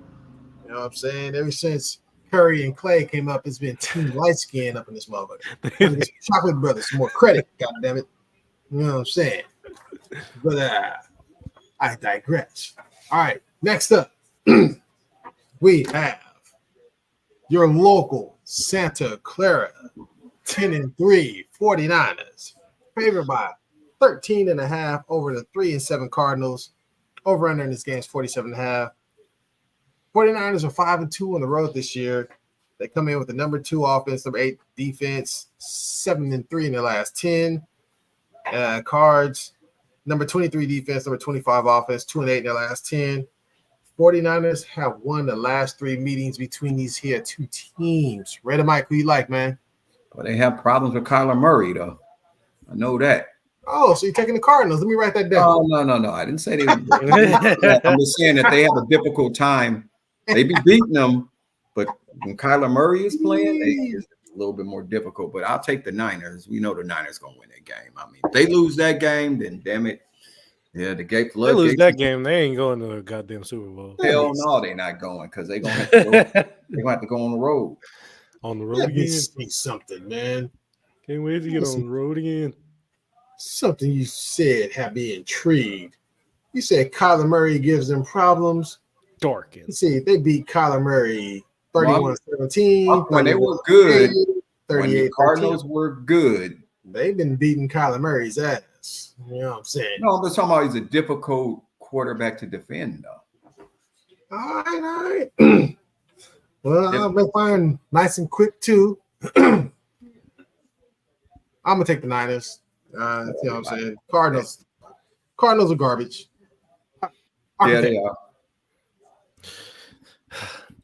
know what I'm saying? Ever since Curry and Clay came up, it's been Team Light Skin up in this motherfucker. Chocolate Brothers, some more credit, God damn it. You know what I'm saying? But I digress. All right, next up, we have your local Santa Clara 10-3 49ers, favored by 13.5 over the 3-7 Cardinals. Over under in this game is 47.5. 49ers are 5-2 on the road this year. They come in with the number 2 offense, number 8 defense, 7-3 in their last 10. Cards, number 23 defense, number 25 offense, 2-8 in their last 10. 49ers have won the last 3 meetings between these here 2 teams. Raider Mike, who you like, man? But they have problems with Kyler Murray, though. I know that. Oh, so you're taking the Cardinals. Let me write that down. Oh, no. I didn't say they were. I'm just saying that they have a difficult time. They be beating them, but when Kyler Murray is playing, it's a little bit more difficult. But I'll take the Niners. We know the Niners going to win that game. I mean, if they lose that game, then damn it. Yeah, the gate flood. They lose that game, they ain't going to the goddamn Super Bowl. Hell no, they're not going because they're going to have to go on the road. On the road again. See something, man. Can't wait to get on the road again. Something you said had me intrigued. You said Kyler Murray gives them problems. Dorkin. Let's see, they beat Kyler Murray 31-17. When they were good, 38. When the Cardinals were good, they've been beating Kyler Murray's ass. You know what I'm saying? No, I'm just talking about he's a difficult quarterback to defend, though. All right. Well, I'll be fine nice and quick, too. I'm going to take the Niners. You know what I'm saying? Cardinals are garbage. Yeah, they are.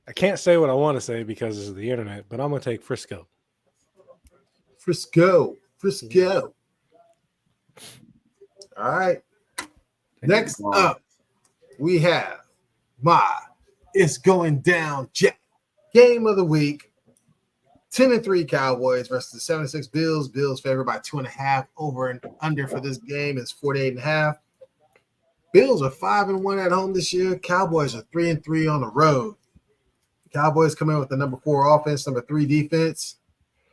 I can't say what I want to say because of the internet, but I'm going to take Frisco. Frisco. All right. Next up, we have It's Going Down Jack game of the week. 10-3 Cowboys versus the 76 Bills. Bills favored by 2.5. Over and under for this game is 48.5. Bills are 5-1 at home this year. Cowboys are 3-3 on the road. Cowboys come in with the number 4 offense, number 3 defense.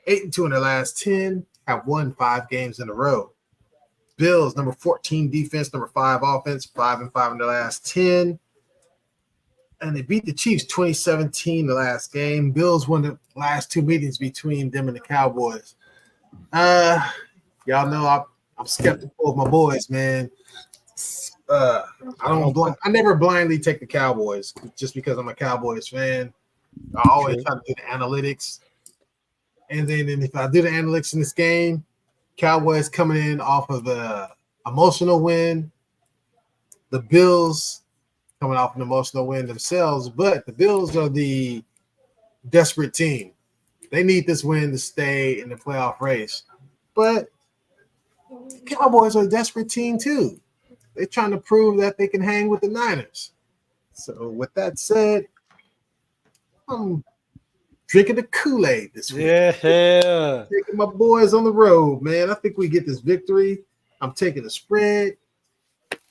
8-2 in their last 10. Have won 5 games in a row. Bills, number 14 defense, number 5 offense, 5-5 in their last 10. And they beat the Chiefs 2017 the last game. Bills won the last 2 meetings between them and the Cowboys. Y'all know I'm skeptical of my boys, man. I never blindly take the Cowboys just because I'm a Cowboys fan. I always try to do the analytics. And then if I do the analytics in this game, Cowboys coming in off of the emotional win. The Bills coming off an emotional win themselves, but the Bills are the desperate team. They need this win to stay in the playoff race. But the Cowboys are a desperate team too. They're trying to prove that they can hang with the Niners. So with that said, I'm drinking the Kool-Aid this week. Yeah. Taking my boys on the road, man. I think we get this victory. I'm taking the spread.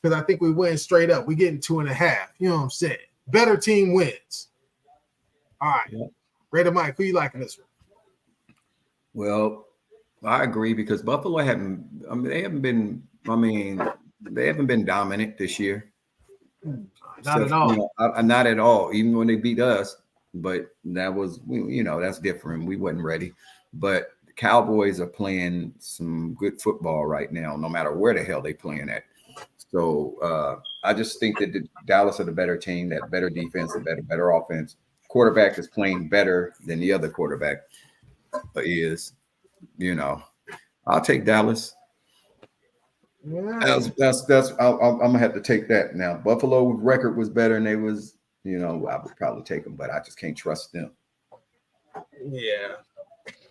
because I think we win straight up. We getting 2.5. You know what I'm saying? Better team wins. All right. Yeah. Raider Mike, who you liking this one? Well, I agree because Buffalo haven't. I mean, they haven't been. I mean, they haven't been dominant this year. Not at all. Not at all. Even when they beat us, but that was, that's different. We wasn't ready. But the Cowboys are playing some good football right now, no matter where the hell they playing at. So I just think that the Dallas are the better team, that better defense, the better offense. Quarterback is playing better than the other quarterback is. I'll take Dallas. Yeah. That's I'm gonna have to take that now. Buffalo record was better, and they was, I would probably take them, but I just can't trust them. Yeah.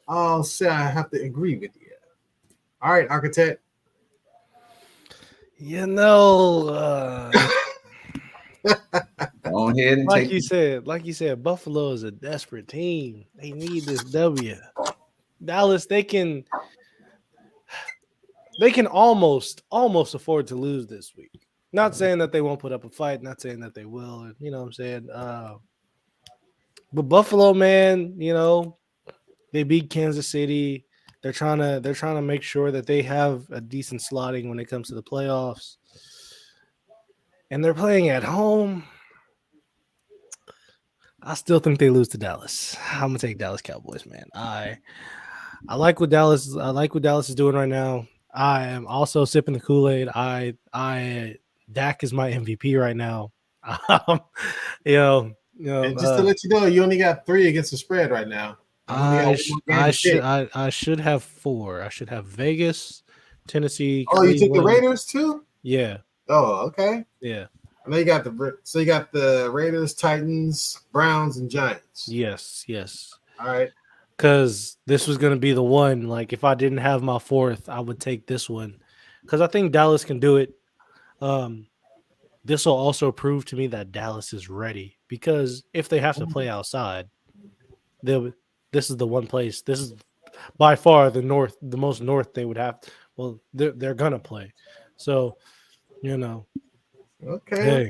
I'll say I have to agree with you. All right, Architect. Go ahead and like you said, Buffalo is a desperate team. They need this W. Dallas, they can almost afford to lose this week. Not saying that they won't put up a fight, not saying that they will, you know what I'm saying? But Buffalo, man, they beat Kansas City. They're trying to make sure that they have a decent slotting when it comes to the playoffs. And they're playing at home. I still think they lose to Dallas. I'm gonna take Dallas Cowboys, man. I like what Dallas is doing right now. I am also sipping the Kool-Aid. Dak is my MVP right now. And just to let you know, you only got 3 against the spread right now. I should have 4. I should have Vegas, Tennessee. Oh, Cleveland. you took the Raiders too? Yeah. Oh, okay. Yeah. I know you got the Raiders, Titans, Browns, and Giants. Yes. All right. Because this was going to be the one. Like, if I didn't have my 4th, I would take this one. Because I think Dallas can do it. This will also prove to me that Dallas is ready. Because if they have to play outside, this is the one place. This is by far the most north they would have. Well, they're going to play. So, Okay.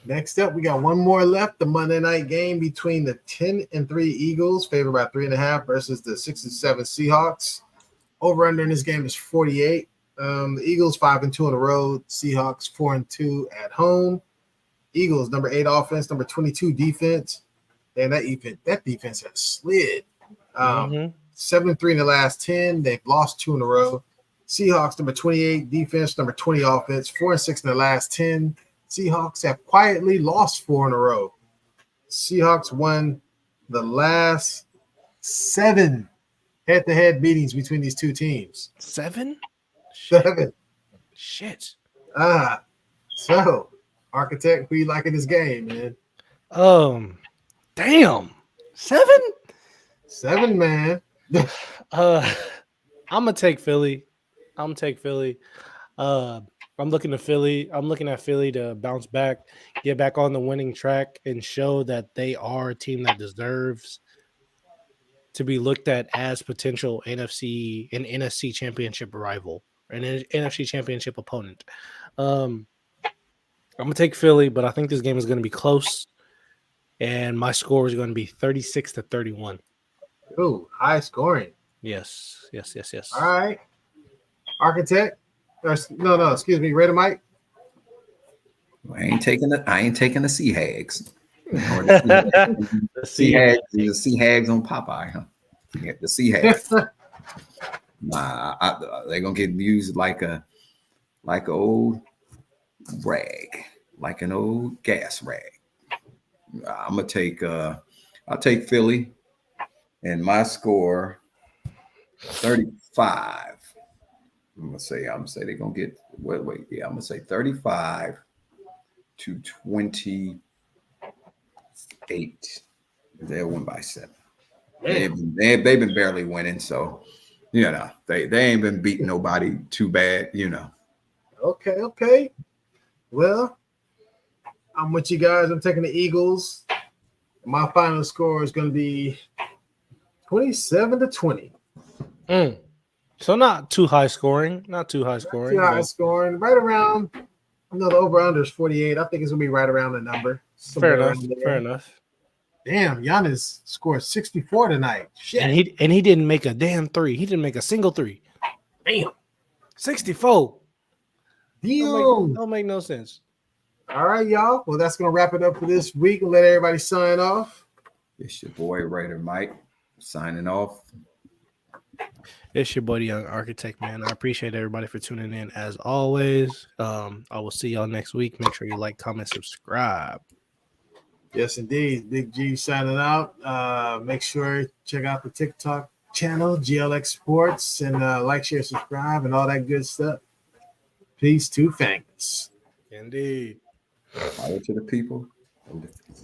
Next up, we got one more left. The Monday night game between the 10-3 Eagles, favored by 3.5, versus the 6-7 Seahawks. Over under in this game is 48. The Eagles 5-2 on the road. Seahawks 4-2 at home. Eagles number 8 offense, number 22 defense. And that defense has slid. 7-3 in the last 10. They've lost 2 in a row. Seahawks number 28 defense, number 20 offense, 4-6 in the last 10. Seahawks have quietly lost 4 in a row. Seahawks won the last 7 head-to-head meetings between these two teams. 7? 7. Shit. So, Architect, who you like in this game, man? Damn. 7? 7, man. I'm gonna take Philly. I'm looking at Philly to bounce back, get back on the winning track, and show that they are a team that deserves to be looked at as potential NFC championship rival, an NFC championship opponent. I'm gonna take Philly, but I think this game is going to be close, and my score is going to be 36-31. Ooh, high scoring. Yes. All right. Architect. No, excuse me, Raider Mike. I ain't taking the Sea Hags. The Sea Hags on Popeye, huh? Yeah, the Sea Hags. They're gonna get used like an old rag, like an old gas rag. I'll take Philly, and my score 35. I'm gonna say they're gonna get I'm gonna say 35-28. They'll win by 7. They've been barely winning, so they ain't been beating nobody too bad, Okay. Well, I'm with you guys. I'm taking the Eagles. My final score is going to be 27-20. So not too high scoring. Not too high scoring. Yeah, But scoring right around. No, the over under is 48. I think it's gonna be right around the number. fair Somewhere enough. around there. Fair enough. Damn, Giannis scored 64 tonight. Shit. And he didn't make a damn three. He didn't make a single three. Damn. 64. Damn. Don't make no sense. All right, y'all. Well, that's gonna wrap it up for this week and let everybody sign off. It's your boy Raider Mike signing off. It's your buddy Young Architect, man. I appreciate everybody for tuning in as always. I will see y'all next week. Make sure you like, comment, subscribe. Yes, indeed. Big G signing out. Make sure check out the TikTok channel, GLX Sports, and like, share, subscribe, and all that good stuff. Peace to Fangus. Indeed. Power to the people.